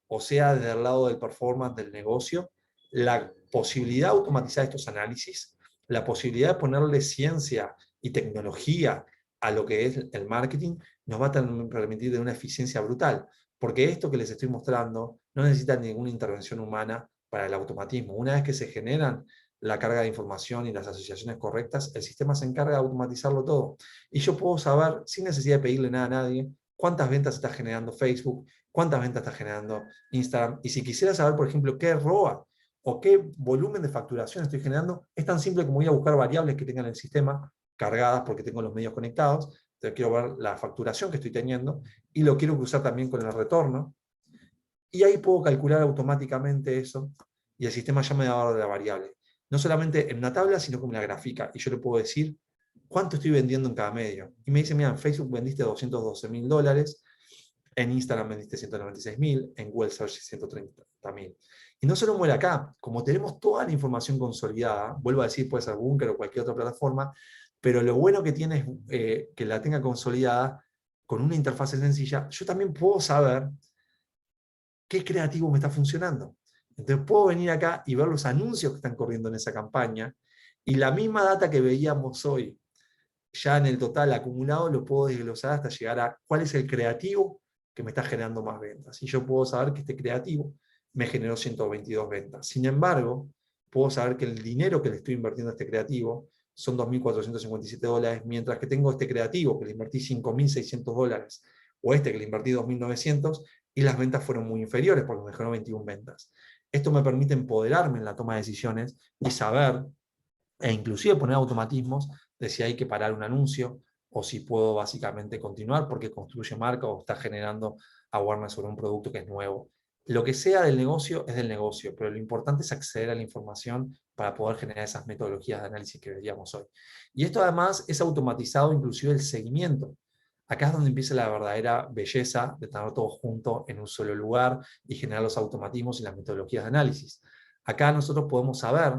Speaker 2: o sea desde el lado del performance del negocio, la posibilidad de automatizar estos análisis, la posibilidad de ponerle ciencia y tecnología a lo que es el marketing, nos va a permitir de una eficiencia brutal. Porque esto que les estoy mostrando no necesita ninguna intervención humana para el automatismo. Una vez que se generan la carga de información y las asociaciones correctas, el sistema se encarga de automatizarlo todo. Y yo puedo saber, sin necesidad de pedirle nada a nadie, cuántas ventas está generando Facebook, cuántas ventas está generando Instagram. Y si quisiera saber, por ejemplo, qué ROA o qué volumen de facturación estoy generando, es tan simple como ir a buscar variables que tengan el sistema cargadas porque tengo los medios conectados. Entonces quiero ver la facturación que estoy teniendo y lo quiero cruzar también con el retorno. Y ahí puedo calcular automáticamente eso y el sistema ya me da la variable. No solamente en una tabla, sino como una gráfica. Y yo le puedo decir cuánto estoy vendiendo en cada medio. Y me dice, mira, en Facebook vendiste $212.000, en Instagram vendiste 196.000, en Google Search 130.000. Y no solo muere acá, como tenemos toda la información consolidada, vuelvo a decir, puede ser Bunker o cualquier otra plataforma, pero lo bueno que tiene es que la tenga consolidada con una interfaz sencilla, yo también puedo saber qué creativo me está funcionando. Entonces puedo venir acá y ver los anuncios que están corriendo en esa campaña, y la misma data que veíamos hoy, ya en el total acumulado, lo puedo desglosar hasta llegar a cuál es el creativo que me está generando más ventas. Y yo puedo saber que este creativo me generó 122 ventas. Sin embargo, puedo saber que el dinero que le estoy invirtiendo a este creativo son $2.457, mientras que tengo este creativo que le invertí $5.600, o este que le invertí 2.900, y las ventas fueron muy inferiores porque me generó 21 ventas. Esto me permite empoderarme en la toma de decisiones y saber, e inclusive poner automatismos de si hay que parar un anuncio, o si puedo básicamente continuar porque construye marca o está generando awareness sobre un producto que es nuevo. Lo que sea del negocio es del negocio, pero lo importante es acceder a la información para poder generar esas metodologías de análisis que veíamos hoy. Y esto además es automatizado, inclusive el seguimiento. Acá es donde empieza la verdadera belleza de tener todo junto en un solo lugar y generar los automatismos y las metodologías de análisis. Acá nosotros podemos saber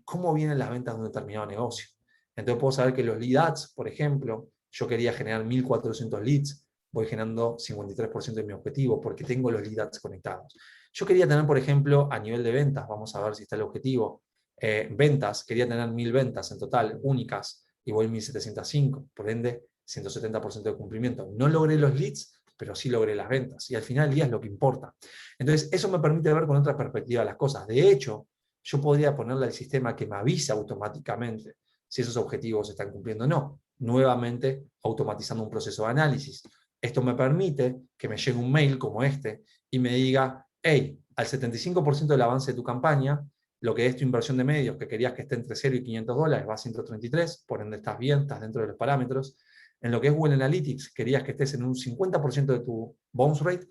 Speaker 2: cómo vienen las ventas de un determinado negocio. Entonces puedo saber que los lead ads, por ejemplo, yo quería generar 1.400 leads, voy generando 53% de mi objetivo porque tengo los lead ads conectados. Yo quería tener, por ejemplo, a nivel de ventas, vamos a ver si está el objetivo, ventas, quería tener 1.000 ventas en total, únicas, y voy 1.705, por ende, 170% de cumplimiento. No logré los leads, pero sí logré las ventas, y al final del día es lo que importa. Entonces, eso me permite ver con otra perspectiva las cosas. De hecho, yo podría ponerle al sistema que me avisa automáticamente si esos objetivos se están cumpliendo o no, nuevamente automatizando un proceso de análisis. Esto me permite que me llegue un mail como este y me diga, hey, al 75% del avance de tu campaña, lo que es tu inversión de medios, que querías que esté entre 0 y $500, va a 133, por ende estás bien, estás dentro de los parámetros. En lo que es Google Analytics, querías que estés en un 50% de tu bounce rate,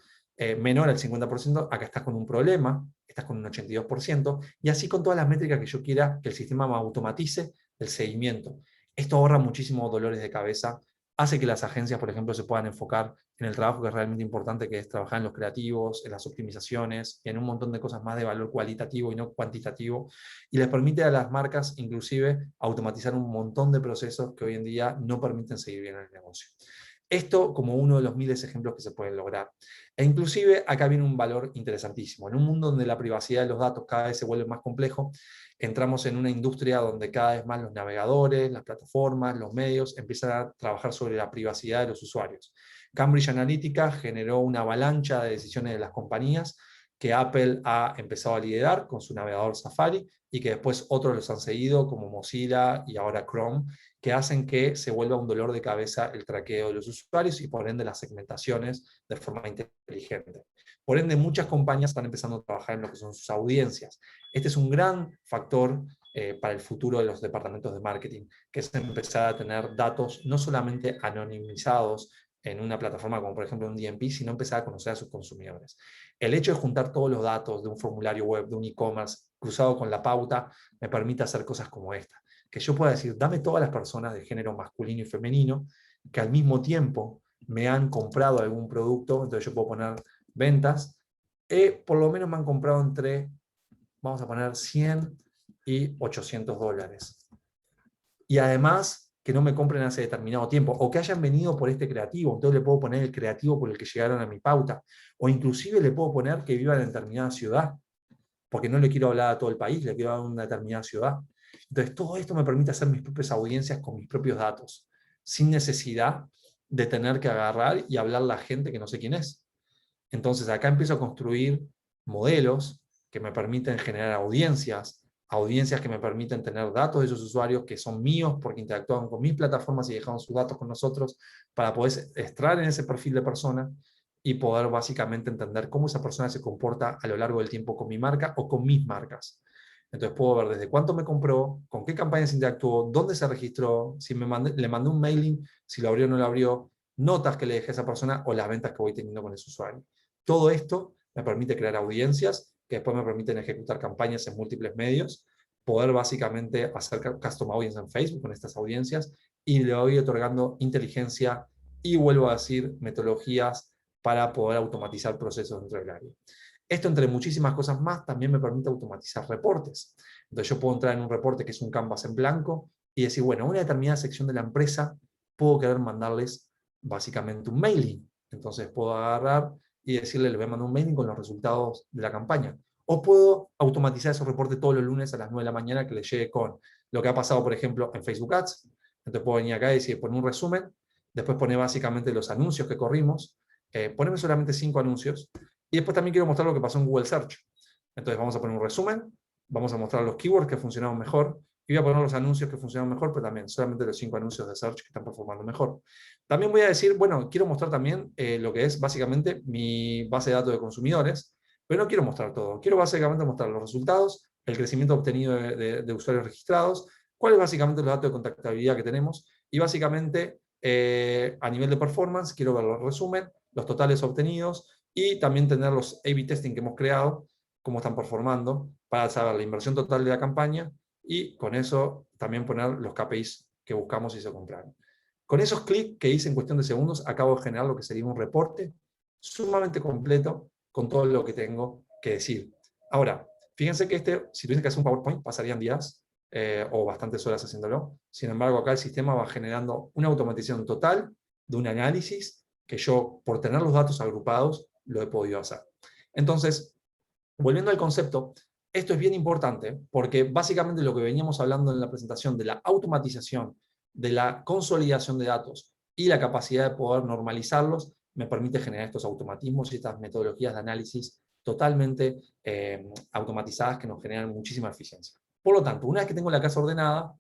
Speaker 2: menor al 50%, acá estás con un problema, estás con un 82%, y así con todas las métricas que yo quiera que el sistema me automatice el seguimiento. Esto ahorra muchísimos dolores de cabeza, hace que las agencias, por ejemplo, se puedan enfocar en el trabajo que es realmente importante, que es trabajar en los creativos, en las optimizaciones, y en un montón de cosas más de valor cualitativo y no cuantitativo, y les permite a las marcas, inclusive, automatizar un montón de procesos que hoy en día no permiten seguir bien en el negocio. Esto como uno de los miles de ejemplos que se pueden lograr. E inclusive acá viene un valor interesantísimo. En un mundo donde la privacidad de los datos cada vez se vuelve más complejo, entramos en una industria donde cada vez más los navegadores, las plataformas, los medios empiezan a trabajar sobre la privacidad de los usuarios. Cambridge Analytica generó una avalancha de decisiones de las compañías que Apple ha empezado a liderar con su navegador Safari y que después otros los han seguido como Mozilla y ahora Chrome, que hacen que se vuelva un dolor de cabeza el traqueo de los usuarios y por ende las segmentaciones de forma inteligente. Por ende, muchas compañías están empezando a trabajar en lo que son sus audiencias. Este es un gran factor para el futuro de los departamentos de marketing, que es empezar a tener datos no solamente anonimizados en una plataforma como por ejemplo un DMP, sino empezar a conocer a sus consumidores. El hecho de juntar todos los datos de un formulario web, de un e-commerce, cruzado con la pauta, me permite hacer cosas como esta. Que yo pueda decir, dame todas las personas de género masculino y femenino que al mismo tiempo me han comprado algún producto, entonces yo puedo poner ventas, por lo menos me han comprado entre, vamos a poner 100 y $800. Y además, que no me compren hace determinado tiempo, o que hayan venido por este creativo, entonces le puedo poner el creativo por el que llegaron a mi pauta, o inclusive le puedo poner que vivan en determinada ciudad, porque no le quiero hablar a todo el país, le quiero hablar a una determinada ciudad. Entonces, todo esto me permite hacer mis propias audiencias con mis propios datos, sin necesidad de tener que agarrar y hablar a la gente que no sé quién es. Entonces, acá empiezo a construir modelos que me permiten generar audiencias, audiencias que me permiten tener datos de esos usuarios que son míos porque interactúan con mis plataformas y dejaron sus datos con nosotros para poder extraer en ese perfil de persona y poder básicamente entender cómo esa persona se comporta a lo largo del tiempo con mi marca o con mis marcas. Entonces puedo ver desde cuánto me compró, con qué campañas interactuó, dónde se registró, si le mandé un mailing, si lo abrió o no lo abrió, notas que le dejé a esa persona o las ventas que voy teniendo con ese usuario. Todo esto me permite crear audiencias que después me permiten ejecutar campañas en múltiples medios, poder básicamente hacer custom audience en Facebook con estas audiencias y le voy otorgando inteligencia y vuelvo a decir metodologías para poder automatizar procesos dentro del área. Esto, entre muchísimas cosas más, también me permite automatizar reportes. Entonces yo puedo entrar en un reporte que es un canvas en blanco y decir, bueno, a una determinada sección de la empresa puedo querer mandarles básicamente un mailing. Entonces puedo agarrar y decirle, le voy a mandar un mailing con los resultados de la campaña. O puedo automatizar esos reportes todos los lunes a las 9 de la mañana que le llegue con lo que ha pasado, por ejemplo, en Facebook Ads. Entonces puedo venir acá y decir, poner un resumen, después poner básicamente los anuncios que corrimos, ponerme solamente 5 anuncios, y después también quiero mostrar lo que pasó en Google Search. Entonces vamos a poner un resumen, vamos a mostrar los keywords que funcionaron mejor, y voy a poner los anuncios que funcionaron mejor, pero también solamente los 5 anuncios de Search que están performando mejor. También voy a decir, bueno, quiero mostrar también lo que es básicamente mi base de datos de consumidores, pero no quiero mostrar todo. Quiero básicamente mostrar los resultados, el crecimiento obtenido de usuarios registrados, cuáles básicamente los datos de contactabilidad que tenemos, y básicamente A nivel de performance, quiero ver el resumen, los totales obtenidos y también tener los A/B testing que hemos creado, cómo están performando, para saber la inversión total de la campaña y con eso también poner los KPIs que buscamos y se compraron. Con esos clics que hice en cuestión de segundos, acabo de generar lo que sería un reporte sumamente completo con todo lo que tengo que decir. Ahora, fíjense que si tuviesen que hacer un PowerPoint, pasarían días o bastantes horas haciéndolo. Sin embargo, acá el sistema va generando una automatización total de un análisis que yo, por tener los datos agrupados, lo he podido hacer. Entonces, volviendo al concepto, esto es bien importante porque básicamente lo que veníamos hablando en la presentación de la automatización, de la consolidación de datos y la capacidad de poder normalizarlos, me permite generar estos automatismos y estas metodologías de análisis totalmente automatizadas que nos generan muchísima eficiencia. Por lo tanto, una vez que tengo la casa ordenada,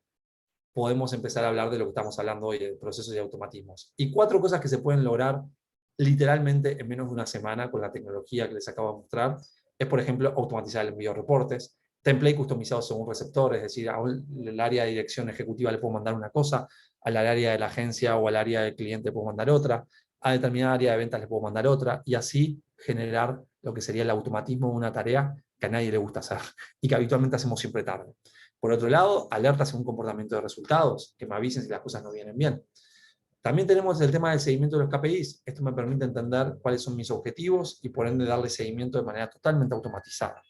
Speaker 2: podemos empezar a hablar de lo que estamos hablando hoy, de procesos y automatismos. Y 4 cosas que se pueden lograr literalmente en menos de una semana con la tecnología que les acabo de mostrar, es, por ejemplo, automatizar el envío de reportes, template customizado según receptor, es decir, al área de dirección ejecutiva le puedo mandar una cosa, al área de la agencia o al área del cliente le puedo mandar otra, a determinada área de ventas le puedo mandar otra, y así generar lo que sería el automatismo de una tarea que a nadie le gusta hacer y que habitualmente hacemos siempre tarde. Por otro lado, alertas según comportamiento de resultados, que me avisen si las cosas no vienen bien. También tenemos el tema del seguimiento de los KPIs. Esto me permite entender cuáles son mis objetivos y por ende darle seguimiento de manera totalmente automatizada.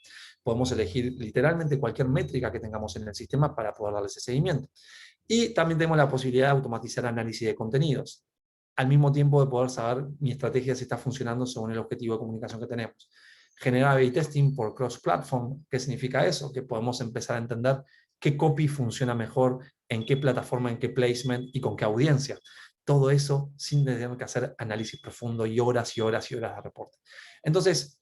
Speaker 2: Podemos elegir literalmente cualquier métrica que tengamos en el sistema para poder darle ese seguimiento. Y también tenemos la posibilidad de automatizar análisis de contenidos, al mismo tiempo de poder saber mi estrategia si está funcionando según el objetivo de comunicación que tenemos. Generar A/B testing por cross-platform. ¿Qué significa eso? Que podemos empezar a entender qué copy funciona mejor, en qué plataforma, en qué placement y con qué audiencia. Todo eso sin tener que hacer análisis profundo y horas y horas y horas de reporte. Entonces,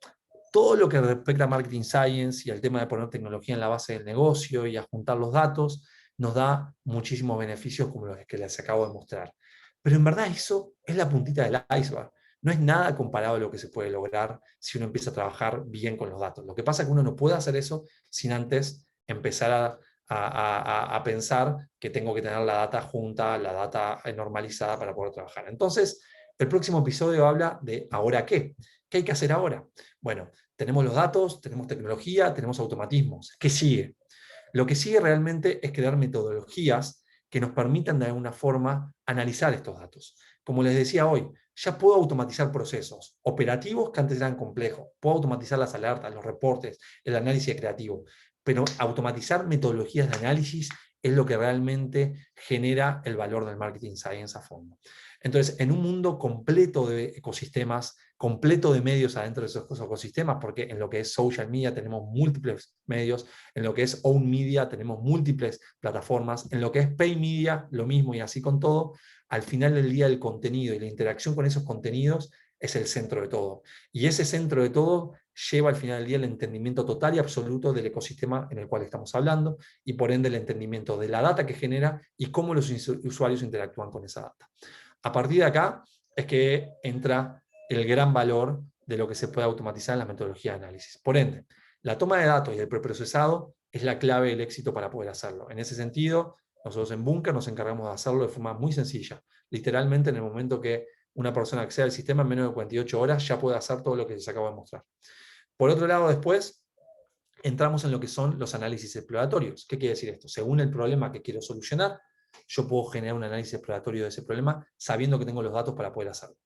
Speaker 2: todo lo que respecta a Marketing Science y el tema de poner tecnología en la base del negocio y a juntar los datos, nos da muchísimos beneficios como los que les acabo de mostrar. Pero en verdad eso es la puntita del iceberg. No es nada comparado a lo que se puede lograr si uno empieza a trabajar bien con los datos. Lo que pasa es que uno no puede hacer eso sin antes empezar a pensar que tengo que tener la data junta, la data normalizada para poder trabajar. Entonces, el próximo episodio habla de ¿ahora qué? ¿Qué hay que hacer ahora? Bueno, tenemos los datos, tenemos tecnología, tenemos automatismos. ¿Qué sigue? Lo que sigue realmente es crear metodologías que nos permitan de alguna forma analizar estos datos. Como les decía hoy, ya puedo automatizar procesos operativos que antes eran complejos. Puedo automatizar las alertas, los reportes, el análisis creativo. Pero automatizar metodologías de análisis es lo que realmente genera el valor del marketing science a fondo. Entonces, en un mundo completo de ecosistemas, completo de medios adentro de esos ecosistemas, porque en lo que es social media tenemos múltiples medios, en lo que es own media tenemos múltiples plataformas, en lo que es pay media lo mismo y así con todo, al final del día el contenido y la interacción con esos contenidos es el centro de todo. Y ese centro de todo lleva al final del día el entendimiento total y absoluto del ecosistema en el cual estamos hablando y por ende el entendimiento de la data que genera y cómo los usuarios interactúan con esa data. A partir de acá es que entra el gran valor de lo que se puede automatizar en la metodología de análisis. Por ende, la toma de datos y el preprocesado es la clave del éxito para poder hacerlo. En ese sentido, nosotros en Bunker nos encargamos de hacerlo de forma muy sencilla. Literalmente, en el momento que una persona acceda al sistema, en menos de 48 horas ya puede hacer todo lo que les acabo de mostrar. Por otro lado, después, entramos en lo que son los análisis exploratorios. ¿Qué quiere decir esto? Según el problema que quiero solucionar, yo puedo generar un análisis exploratorio de ese problema sabiendo que tengo los datos para poder hacerlo.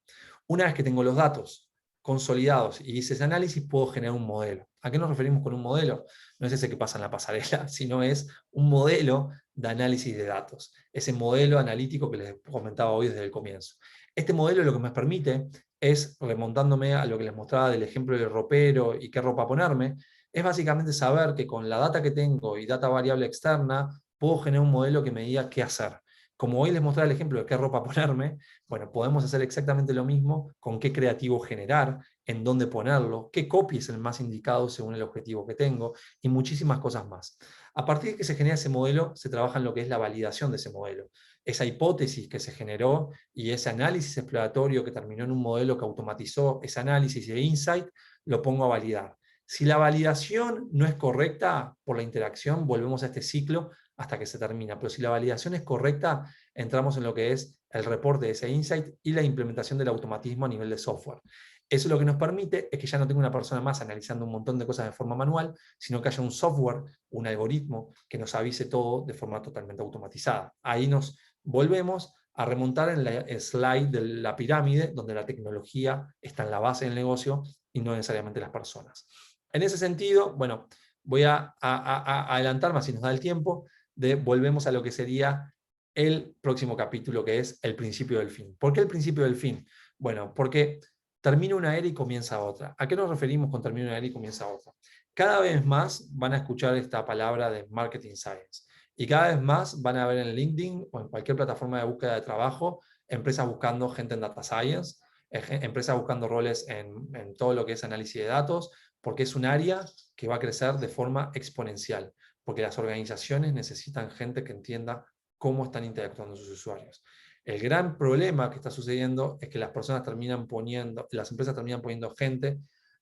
Speaker 2: Una vez que tengo los datos consolidados y hice ese análisis, puedo generar un modelo. ¿A qué nos referimos con un modelo? No es ese que pasa en la pasarela, sino es un modelo de análisis de datos. Ese modelo analítico que les comentaba hoy desde el comienzo. Este modelo lo que me permite es, remontándome a lo que les mostraba del ejemplo del ropero y qué ropa ponerme, es básicamente saber que con la data que tengo y data variable externa, puedo generar un modelo que me diga qué hacer. Como hoy les mostré el ejemplo de qué ropa ponerme, bueno, podemos hacer exactamente lo mismo con qué creativo generar, en dónde ponerlo, qué copy es el más indicado según el objetivo que tengo, y muchísimas cosas más. A partir de que se genera ese modelo, se trabaja en lo que es la validación de ese modelo. Esa hipótesis que se generó y ese análisis exploratorio que terminó en un modelo que automatizó ese análisis y de insight, lo pongo a validar. Si la validación no es correcta por la interacción, volvemos a este ciclo hasta que se termina. Pero si la validación es correcta, entramos en lo que es el reporte de ese insight y la implementación del automatismo a nivel de software. Eso lo que nos permite es que ya no tenga una persona más analizando un montón de cosas de forma manual, sino que haya un software, un algoritmo que nos avise todo de forma totalmente automatizada. Ahí nos volvemos a remontar en la slide de la pirámide, donde la tecnología está en la base del negocio y no necesariamente las personas. En ese sentido, bueno, voy a adelantar más si nos da el tiempo, volvemos a lo que sería el próximo capítulo, que es el principio del fin. ¿Por qué el principio del fin? Bueno, porque termina una era y comienza otra. ¿A qué nos referimos con termina una era y comienza otra? Cada vez más van a escuchar esta palabra de marketing science. Y cada vez más van a ver en LinkedIn o en cualquier plataforma de búsqueda de trabajo empresas buscando gente en data science, empresas buscando roles en todo lo que es análisis de datos, porque es un área que va a crecer de forma exponencial, porque las organizaciones necesitan gente que entienda cómo están interactuando sus usuarios. El gran problema que está sucediendo es que las empresas terminan poniendo gente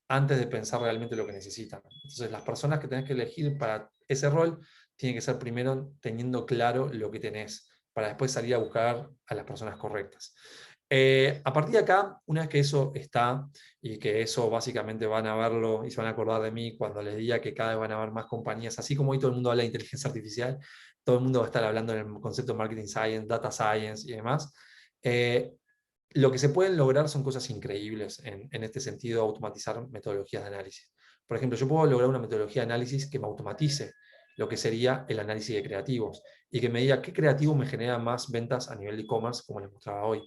Speaker 2: antes de pensar realmente lo que necesitan. Entonces, las personas que tenés que elegir para ese rol tienen que ser primero teniendo claro lo que tenés, para después salir a buscar a las personas correctas. A partir de acá, una vez que eso está, y que eso básicamente van a verlo y se van a acordar de mí cuando les diga que cada vez van a haber más compañías, así como hoy todo el mundo habla de inteligencia artificial, todo el mundo va a estar hablando en el concepto de marketing science, data science y demás. Lo que se pueden lograr son cosas increíbles en este sentido, automatizar metodologías de análisis. Por ejemplo, yo puedo lograr una metodología de análisis que me automatice lo que sería el análisis de creativos y que me diga qué creativo me genera más ventas a nivel de e-commerce, como les mostraba hoy.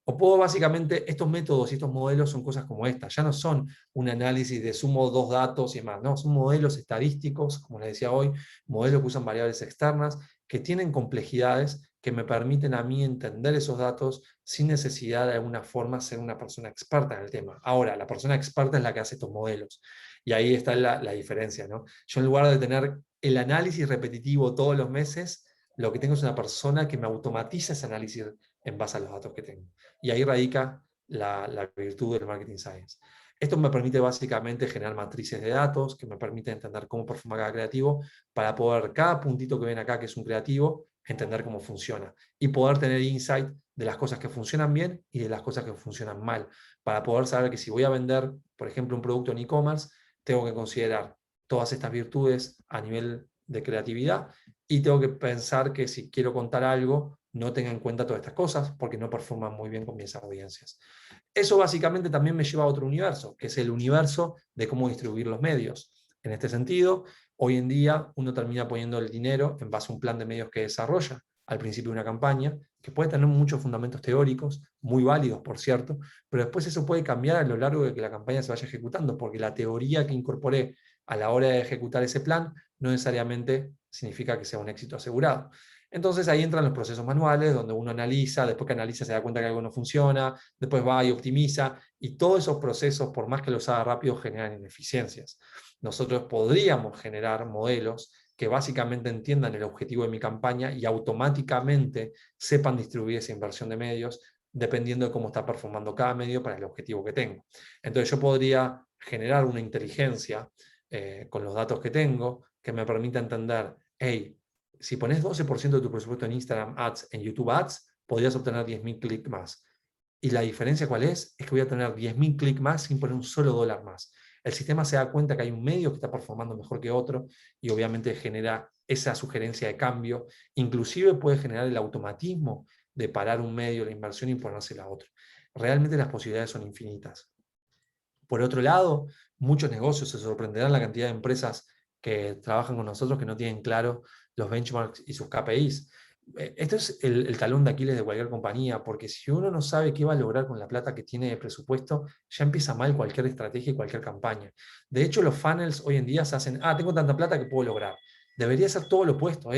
Speaker 2: O puedo básicamente, estos métodos y estos modelos son cosas como estas, ya no son un análisis de sumo dos datos y demás, no, son modelos estadísticos, como les decía hoy, modelos que usan variables externas, que tienen complejidades que me permiten a mí entender esos datos sin necesidad de alguna forma ser una persona experta en el tema. Ahora, la persona experta es la que hace estos modelos. Y ahí está la diferencia, ¿no? Yo en lugar de tener el análisis repetitivo todos los meses, lo que tengo es una persona que me automatiza ese análisis en base a los datos que tengo. Y ahí radica la virtud del marketing science. Esto me permite básicamente generar matrices de datos, que me permite entender cómo performa cada creativo, para poder, cada puntito que ven acá, que es un creativo, entender cómo funciona. Y poder tener insight de las cosas que funcionan bien y de las cosas que funcionan mal. Para poder saber que si voy a vender, por ejemplo, un producto en e-commerce, tengo que considerar todas estas virtudes a nivel de creatividad y tengo que pensar que si quiero contar algo, no tenga en cuenta todas estas cosas porque no performan muy bien con mis audiencias. Eso básicamente también me lleva a otro universo, que es el universo de cómo distribuir los medios. En este sentido, hoy en día uno termina poniendo el dinero en base a un plan de medios que desarrolla al principio de una campaña, que puede tener muchos fundamentos teóricos, muy válidos por cierto, pero después eso puede cambiar a lo largo de que la campaña se vaya ejecutando, porque la teoría que incorporé a la hora de ejecutar ese plan no necesariamente significa que sea un éxito asegurado. Entonces ahí entran los procesos manuales, donde uno analiza, después que analiza se da cuenta que algo no funciona, después va y optimiza, y todos esos procesos, por más que los haga rápido, generan ineficiencias. Nosotros podríamos generar modelos que básicamente entiendan el objetivo de mi campaña y automáticamente sepan distribuir esa inversión de medios dependiendo de cómo está performando cada medio para el objetivo que tengo. Entonces yo podría generar una inteligencia con los datos que tengo que me permita entender, hey, si pones 12% de tu presupuesto en Instagram Ads, en YouTube Ads, podrías obtener 10.000 clics más. ¿Y la diferencia cuál es? Es que voy a tener 10.000 clics más sin poner un solo dólar más. El sistema se da cuenta que hay un medio que está performando mejor que otro y obviamente genera esa sugerencia de cambio. Inclusive puede generar el automatismo de parar un medio, la inversión y ponérsela a otro. Realmente las posibilidades son infinitas. Por otro lado, muchos negocios se sorprenderán la cantidad de empresas que trabajan con nosotros que no tienen claro los benchmarks y sus KPIs. Esto es el talón de Aquiles de cualquier compañía, porque si uno no sabe qué va a lograr con la plata que tiene de presupuesto, ya empieza mal cualquier estrategia y cualquier campaña. De hecho, los funnels hoy en día se hacen, tengo tanta plata que puedo lograr. Debería ser todo lo opuesto,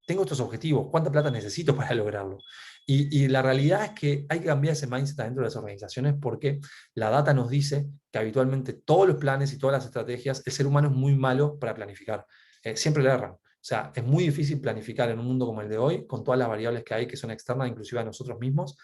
Speaker 2: tengo estos objetivos, ¿cuánta plata necesito para lograrlo? Y la realidad es que hay que cambiar ese mindset dentro de las organizaciones porque la data nos dice que habitualmente todos los planes y todas las estrategias, el ser humano es muy malo para planificar. Siempre le erran. O sea, es muy difícil planificar en un mundo como el de hoy, con todas las variables que hay que son externas, inclusive a nosotros mismos,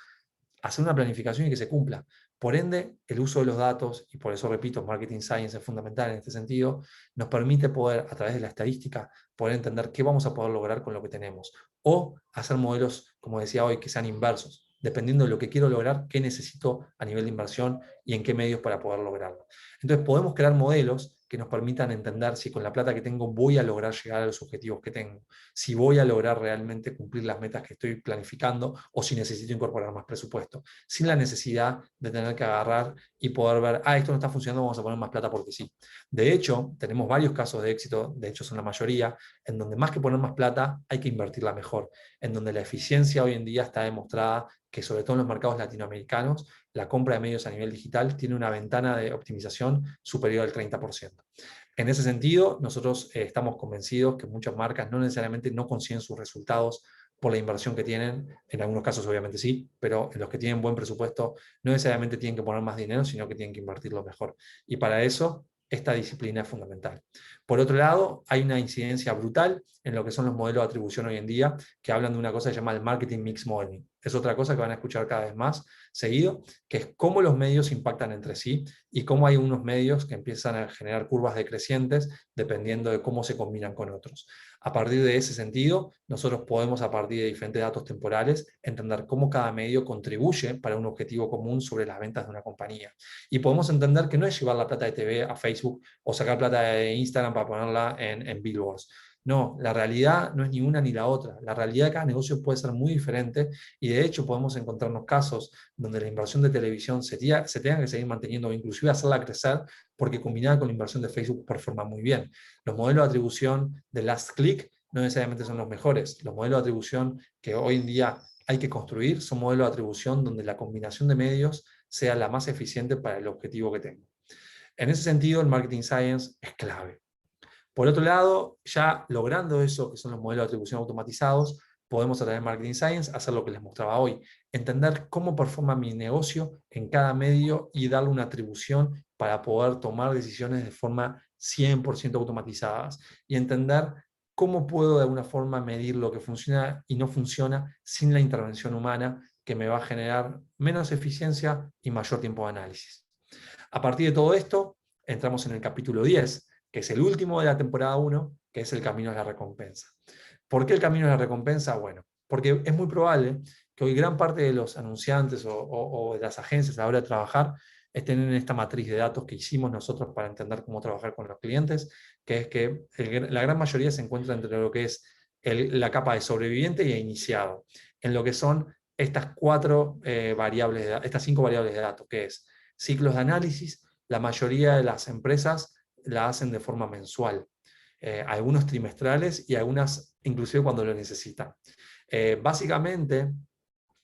Speaker 2: hacer una planificación y que se cumpla. Por ende, el uso de los datos, y por eso repito, marketing science es fundamental en este sentido, nos permite poder, a través de la estadística, poder entender qué vamos a poder lograr con lo que tenemos. O hacer modelos, como decía hoy, que sean inversos. dependiendo de lo que quiero lograr, qué necesito a nivel de inversión y en qué medios para poder lograrlo. Entonces podemos crear modelos que nos permitan entender si con la plata que tengo voy a lograr llegar a los objetivos que tengo, si voy a lograr realmente cumplir las metas que estoy planificando o si necesito incorporar más presupuesto, sin la necesidad de tener que agarrar y poder ver, esto no está funcionando, vamos a poner más plata porque sí. De hecho, tenemos varios casos de éxito, de hecho son la mayoría, en donde más que poner más plata hay que invertirla mejor, en donde la eficiencia hoy en día está demostrada que sobre todo en los mercados latinoamericanos, la compra de medios a nivel digital tiene una ventana de optimización superior al 30%. En ese sentido, nosotros estamos convencidos que muchas marcas no necesariamente no consiguen sus resultados por la inversión que tienen, en algunos casos obviamente sí, pero en los que tienen buen presupuesto no necesariamente tienen que poner más dinero, sino que tienen que invertirlo mejor. Y para eso, esta disciplina es fundamental. Por otro lado, hay una incidencia brutal en lo que son los modelos de atribución hoy en día, que hablan de una cosa que se llama el marketing mix modeling. Es otra cosa que van a escuchar cada vez más seguido, que es cómo los medios impactan entre sí y cómo hay unos medios que empiezan a generar curvas decrecientes dependiendo de cómo se combinan con otros. A partir de ese sentido, nosotros podemos, a partir de diferentes datos temporales, entender cómo cada medio contribuye para un objetivo común sobre las ventas de una compañía. Y podemos entender que no es llevar la plata de TV a Facebook o sacar plata de Instagram para ponerla en billboards. No, la realidad no es ni una ni la otra. La realidad de cada negocio puede ser muy diferente y de hecho podemos encontrarnos casos donde la inversión de televisión se tenga que seguir manteniendo o inclusive hacerla crecer porque combinada con la inversión de Facebook performa muy bien. Los modelos de atribución de last click no necesariamente son los mejores. Los modelos de atribución que hoy en día hay que construir son modelos de atribución donde la combinación de medios sea la más eficiente para el objetivo que tengo. En ese sentido, el marketing science es clave. Por otro lado, ya logrando eso, que son los modelos de atribución automatizados, podemos a través de Marketing Science hacer lo que les mostraba hoy, entender cómo performa mi negocio en cada medio y darle una atribución para poder tomar decisiones de forma 100% automatizadas y entender cómo puedo de alguna forma medir lo que funciona y no funciona sin la intervención humana que me va a generar menos eficiencia y mayor tiempo de análisis. A partir de todo esto, entramos en el capítulo 10, que es el último de la temporada 1, que es el camino a la recompensa. ¿Por qué el camino a la recompensa? Bueno, porque es muy probable que hoy gran parte de los anunciantes o de las agencias a la hora de trabajar estén en esta matriz de datos que hicimos nosotros para entender cómo trabajar con los clientes, que es que la gran mayoría se encuentra entre lo que es la capa de sobreviviente y de iniciado, en lo que son estas estas 5 variables de datos, que es ciclos de análisis. La mayoría de las empresas la hacen de forma mensual, algunos trimestrales y algunas inclusive cuando lo necesitan. Básicamente,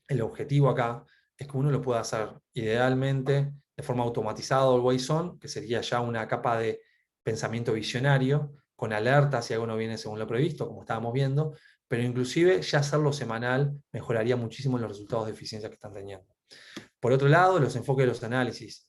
Speaker 2: el objetivo acá es que uno lo pueda hacer idealmente de forma automatizada o always on, que sería ya una capa de pensamiento visionario, con alertas si algo no viene según lo previsto, como estábamos viendo, pero inclusive ya hacerlo semanal mejoraría muchísimo los resultados de eficiencia que están teniendo. Por otro lado, los enfoques de los análisis.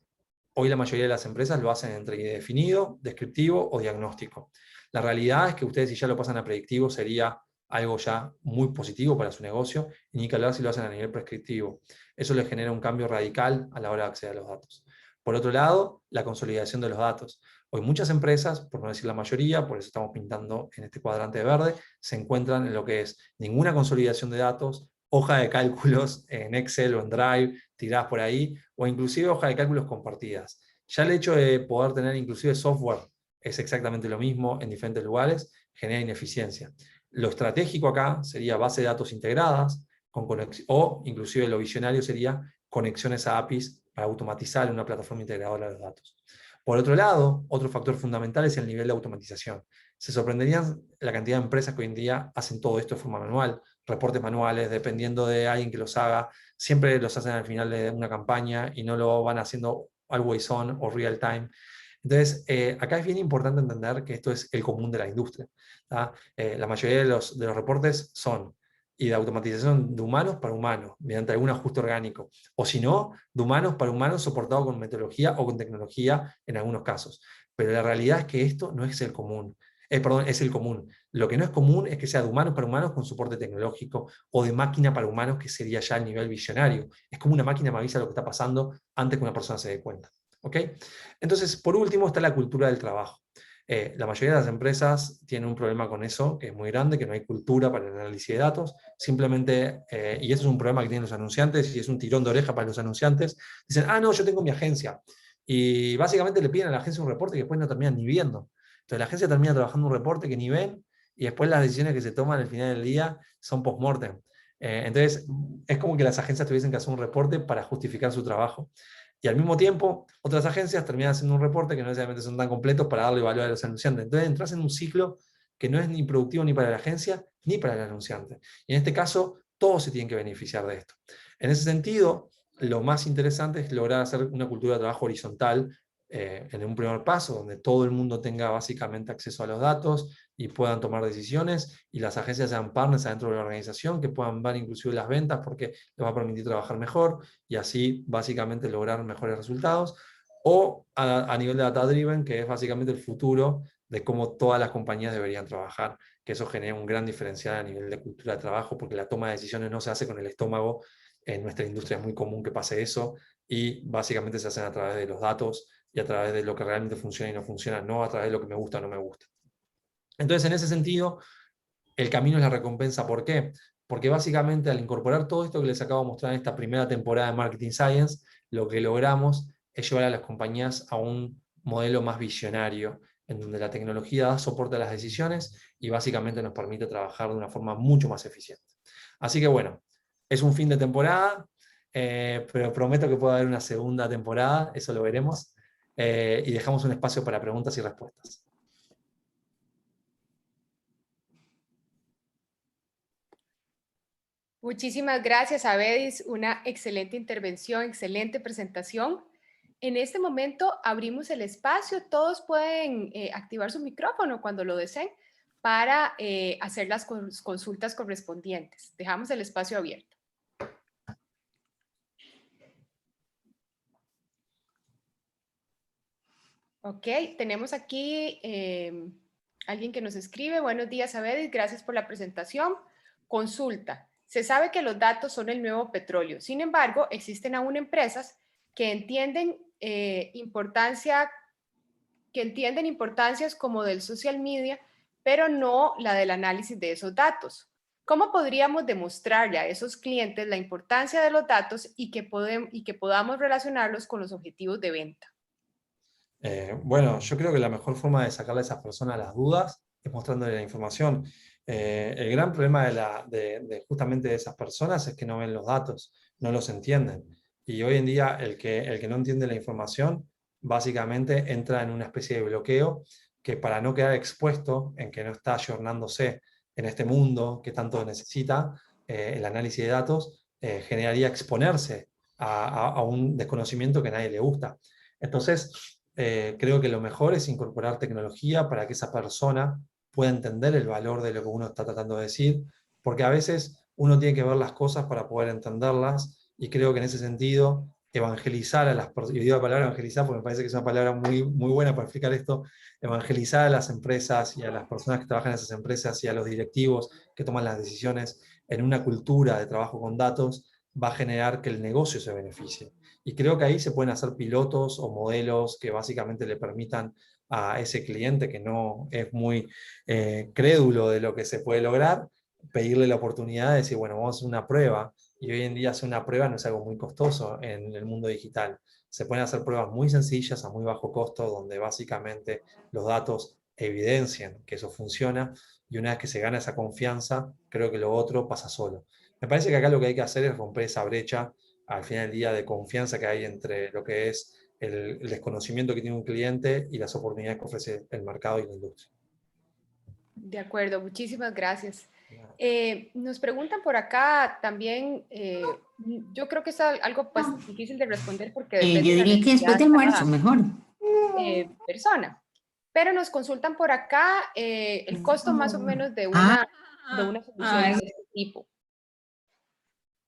Speaker 2: Hoy la mayoría de las empresas lo hacen entre definido, descriptivo o diagnóstico. La realidad es que ustedes si ya lo pasan a predictivo sería algo ya muy positivo para su negocio, y ni que hablar si lo hacen a nivel prescriptivo. Eso les genera un cambio radical a la hora de acceder a los datos. Por otro lado, la consolidación de los datos. Hoy muchas empresas, por no decir la mayoría, por eso estamos pintando en este cuadrante de verde, se encuentran en lo que es ninguna consolidación de datos, hoja de cálculos en Excel o en Drive, tiradas por ahí, o inclusive hoja de cálculos compartidas. Ya el hecho de poder tener inclusive software es exactamente lo mismo en diferentes lugares, genera ineficiencia. Lo estratégico acá sería base de datos integradas, o inclusive lo visionario sería conexiones a APIs para automatizar una plataforma integradora de los datos. Por otro lado, otro factor fundamental es el nivel de automatización. Se sorprenderían la cantidad de empresas que hoy en día hacen todo esto de forma manual, reportes manuales, dependiendo de alguien que los haga, siempre los hacen al final de una campaña y no lo van haciendo always on o real time. Entonces, acá es bien importante entender que esto es el común de la industria. La mayoría de los reportes son y de automatización de humanos para humanos, mediante algún ajuste orgánico, o si no, de humanos para humanos soportado con metodología o con tecnología en algunos casos. Pero la realidad es que esto no es el común. Es el común. Lo que no es común es que sea de humanos para humanos con soporte tecnológico o de máquina para humanos, que sería ya el nivel visionario. Es como una máquina me avisa lo que está pasando antes que una persona se dé cuenta. ¿Okay? Entonces, por último, está la cultura del trabajo. La mayoría de las empresas tienen un problema con eso, que es muy grande, que no hay cultura para el análisis de datos, simplemente, y eso es un problema que tienen los anunciantes, y es un tirón de oreja para los anunciantes, dicen, ah, no, yo tengo mi agencia, y básicamente le piden a la agencia un reporte que después no terminan ni viendo. Entonces la agencia termina trabajando un reporte que ni ven, y después las decisiones que se toman al final del día son post-mortem. Entonces, es como que las agencias tuviesen que hacer un reporte para justificar su trabajo. Y al mismo tiempo, otras agencias terminan haciendo un reporte que no necesariamente son tan completos para darle valor a los anunciantes. Entonces, entras en un ciclo que no es ni productivo ni para la agencia ni para el anunciante. Y en este caso, todos se tienen que beneficiar de esto. En ese sentido, lo más interesante es lograr hacer una cultura de trabajo horizontal en un primer paso, donde todo el mundo tenga básicamente acceso a los datos y puedan tomar decisiones, y las agencias sean partners adentro de la organización, que puedan ver inclusive las ventas porque les va a permitir trabajar mejor y así básicamente lograr mejores resultados. O a nivel de data driven, que es básicamente el futuro de cómo todas las compañías deberían trabajar, que eso genera un gran diferencial a nivel de cultura de trabajo, porque la toma de decisiones no se hace con el estómago. En nuestra industria es muy común que pase eso, y básicamente se hacen a través de los datos y a través de lo que realmente funciona y no funciona, no a través de lo que me gusta o no me gusta. Entonces, en ese sentido, el camino es la recompensa. ¿Por qué? Porque básicamente al incorporar todo esto que les acabo de mostrar en esta primera temporada de Marketing Science, lo que logramos es llevar a las compañías a un modelo más visionario, en donde la tecnología da soporte a las decisiones y básicamente nos permite trabajar de una forma mucho más eficiente. Así que bueno, es un fin de temporada, pero prometo que puede haber una segunda temporada, eso lo veremos, y dejamos un espacio para preguntas y respuestas.
Speaker 3: Muchísimas gracias, Abedis. Una excelente intervención, excelente presentación. En este momento abrimos el espacio. Todos pueden activar su micrófono cuando lo deseen para hacer las consultas correspondientes. Dejamos el espacio abierto. Ok, tenemos aquí alguien que nos escribe. Buenos días, Abedis. Gracias por la presentación. Consulta. Se sabe que los datos son el nuevo petróleo. Sin embargo, existen aún empresas que entienden importancias como del social media, pero no la del análisis de esos datos. ¿Cómo podríamos demostrarle a esos clientes la importancia de los datos y que podamos relacionarlos con los objetivos de venta?
Speaker 2: Bueno, yo creo que la mejor forma de sacarle a esas personas las dudas es mostrándole la información. El gran problema de justamente de esas personas es que no ven los datos, no los entienden. Y hoy en día el que no entiende la información básicamente entra en una especie de bloqueo que, para no quedar expuesto en que no está ayornándose en este mundo que tanto necesita el análisis de datos, generaría exponerse a un desconocimiento que a nadie le gusta. Entonces, creo que lo mejor es incorporar tecnología para que esa persona pueda entender el valor de lo que uno está tratando de decir, porque a veces uno tiene que ver las cosas para poder entenderlas, y creo que en ese sentido evangelizar a las personas, y digo la palabra evangelizar porque me parece que es una palabra muy, muy buena para explicar esto, evangelizar a las empresas y a las personas que trabajan en esas empresas y a los directivos que toman las decisiones en una cultura de trabajo con datos, va a generar que el negocio se beneficie. Y creo que ahí se pueden hacer pilotos o modelos que básicamente le permitan a ese cliente que no es muy crédulo de lo que se puede lograr, pedirle la oportunidad de decir, bueno, vamos a hacer una prueba. Y hoy en día hacer una prueba no es algo muy costoso en el mundo digital. Se pueden hacer pruebas muy sencillas a muy bajo costo, donde básicamente los datos evidencian que eso funciona, y una vez que se gana esa confianza, creo que lo otro pasa solo. Me parece que acá lo que hay que hacer es romper esa brecha al final del día de confianza que hay entre lo que es el desconocimiento que tiene un cliente y las oportunidades que ofrece el mercado y la industria.
Speaker 3: De acuerdo, muchísimas gracias. Nos preguntan por acá también, yo creo que es algo pues, difícil de responder porque depende
Speaker 4: Yo
Speaker 3: de la
Speaker 4: diría que después
Speaker 3: necesidad
Speaker 4: de
Speaker 3: de
Speaker 4: almuerzo,
Speaker 3: cada
Speaker 4: mejor.
Speaker 3: persona. Pero nos consultan por acá el costo más o menos de una solución de este tipo.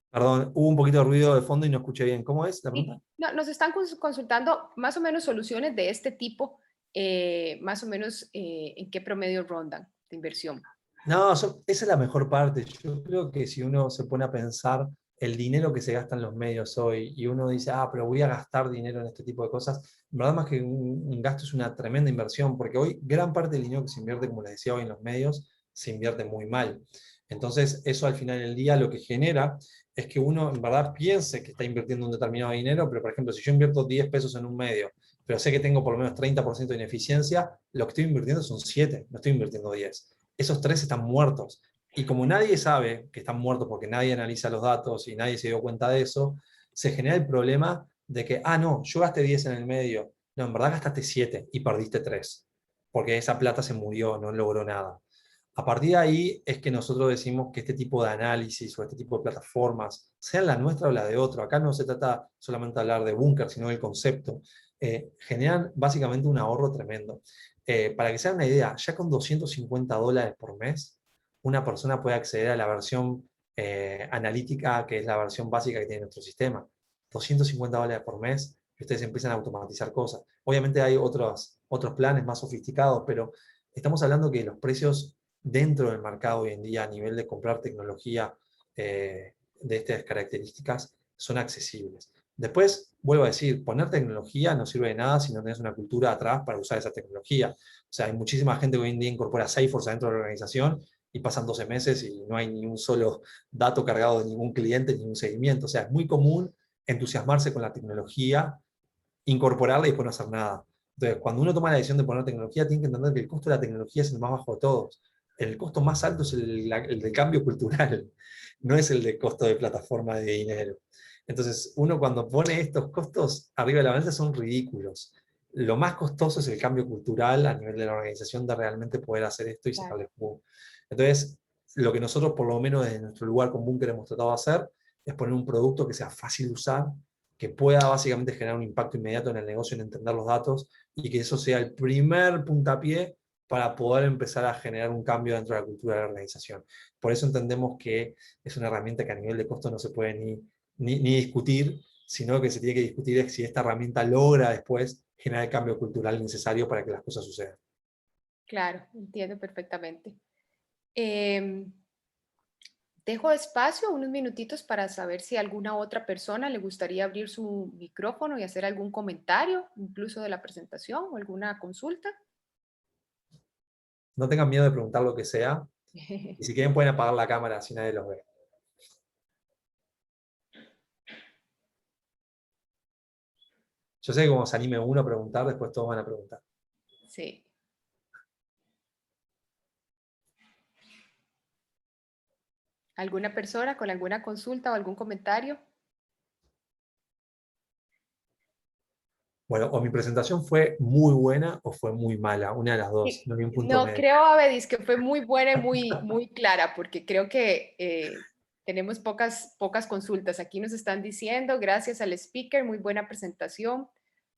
Speaker 2: Perdón, hubo un poquito de ruido de fondo y no escuché bien. ¿Cómo es la pregunta?
Speaker 3: No, nos están consultando más o menos soluciones de este tipo, más o menos en qué promedio rondan de inversión.
Speaker 2: No, esa es la mejor parte. Yo creo que si uno se pone a pensar el dinero que se gasta en los medios hoy, y uno dice, pero voy a gastar dinero en este tipo de cosas, en verdad más que un gasto es una tremenda inversión, porque hoy gran parte del dinero que se invierte, como les decía hoy en los medios, se invierte muy mal. Entonces eso al final del día lo que genera es que uno en verdad piense que está invirtiendo un determinado dinero, pero por ejemplo, si yo invierto 10 pesos en un medio, pero sé que tengo por lo menos 30% de ineficiencia, lo que estoy invirtiendo son 7, no estoy invirtiendo 10. Esos 3 están muertos. Y como nadie sabe que están muertos porque nadie analiza los datos y nadie se dio cuenta de eso, se genera el problema de que, no, yo gasté 10 en el medio. No, en verdad gastaste 7 y perdiste 3, porque esa plata se murió, no logró nada. A partir de ahí es que nosotros decimos que este tipo de análisis o este tipo de plataformas, sean la nuestra o la de otro, acá no se trata solamente de hablar de búnker, sino del concepto, generan básicamente un ahorro tremendo. Para que se hagan una idea, ya con $250 por mes, una persona puede acceder a la versión analítica, que es la versión básica que tiene nuestro sistema. $250 por mes y ustedes empiezan a automatizar cosas. Obviamente hay otros planes más sofisticados, pero estamos hablando que los precios dentro del mercado hoy en día a nivel de comprar tecnología de estas características son accesibles. Después, vuelvo a decir, poner tecnología no sirve de nada si no tenés una cultura atrás para usar esa tecnología. O sea, hay muchísima gente que hoy en día incorpora Salesforce dentro de la organización y pasan 12 meses y no hay ni un solo dato cargado de ningún cliente, ningún seguimiento. O sea, es muy común entusiasmarse con la tecnología, incorporarla y después no hacer nada. Entonces, cuando uno toma la decisión de poner tecnología, tiene que entender que el costo de la tecnología es el más bajo de todos. El costo más alto es el del cambio cultural, no es el de costo de plataforma de dinero. Entonces, uno cuando pone estos costos arriba de la balanza son ridículos. Lo más costoso es el cambio cultural a nivel de la organización de realmente poder hacer esto y
Speaker 3: Claro.
Speaker 2: sacarle jugo. Entonces, lo que nosotros, por lo menos desde nuestro lugar con Bunker, hemos tratado de hacer es poner un producto que sea fácil de usar, que pueda básicamente generar un impacto inmediato en el negocio, en entender los datos, y que eso sea el primer puntapié para poder empezar a generar un cambio dentro de la cultura de la organización. Por eso entendemos que es una herramienta que a nivel de costo no se puede ni discutir, sino que se tiene que discutir es si esta herramienta logra después generar el cambio cultural necesario para que las cosas sucedan.
Speaker 3: Claro, entiendo perfectamente. Dejo espacio, unos minutitos para saber si a alguna otra persona le gustaría abrir su micrófono y hacer algún comentario, incluso de la presentación o alguna consulta.
Speaker 2: No tengan miedo de preguntar lo que sea, y si quieren pueden apagar la cámara si nadie los ve. Yo sé que como se anime uno a preguntar, después todos van a preguntar.
Speaker 3: Sí. ¿Alguna persona con alguna consulta o algún comentario?
Speaker 2: Bueno, o mi presentación fue muy buena o fue muy mala, una de las dos, no vi un punto
Speaker 3: No,
Speaker 2: medio.
Speaker 3: creo, Abedis, que fue muy buena y muy clara, porque creo que tenemos pocas consultas. Aquí nos están diciendo, gracias al speaker, muy buena presentación.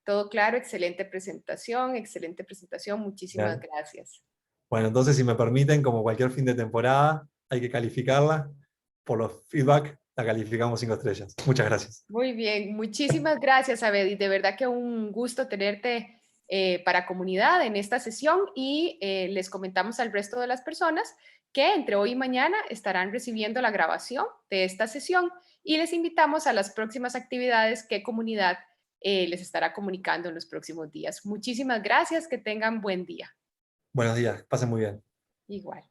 Speaker 3: Todo claro, excelente presentación, muchísimas
Speaker 2: Bien.
Speaker 3: gracias.
Speaker 2: Bueno, entonces si me permiten, como cualquier fin de temporada, hay que calificarla. Por los feedback, la calificamos 5 estrellas. Muchas gracias.
Speaker 3: Muy bien, muchísimas gracias, Abedis. De verdad que un gusto tenerte para comunidad en esta sesión y les comentamos al resto de las personas que entre hoy y mañana estarán recibiendo la grabación de esta sesión y les invitamos a las próximas actividades que comunidad les estará comunicando en los próximos días. Muchísimas gracias, que tengan buen día.
Speaker 2: Buenos días, pasen muy bien.
Speaker 3: Igual.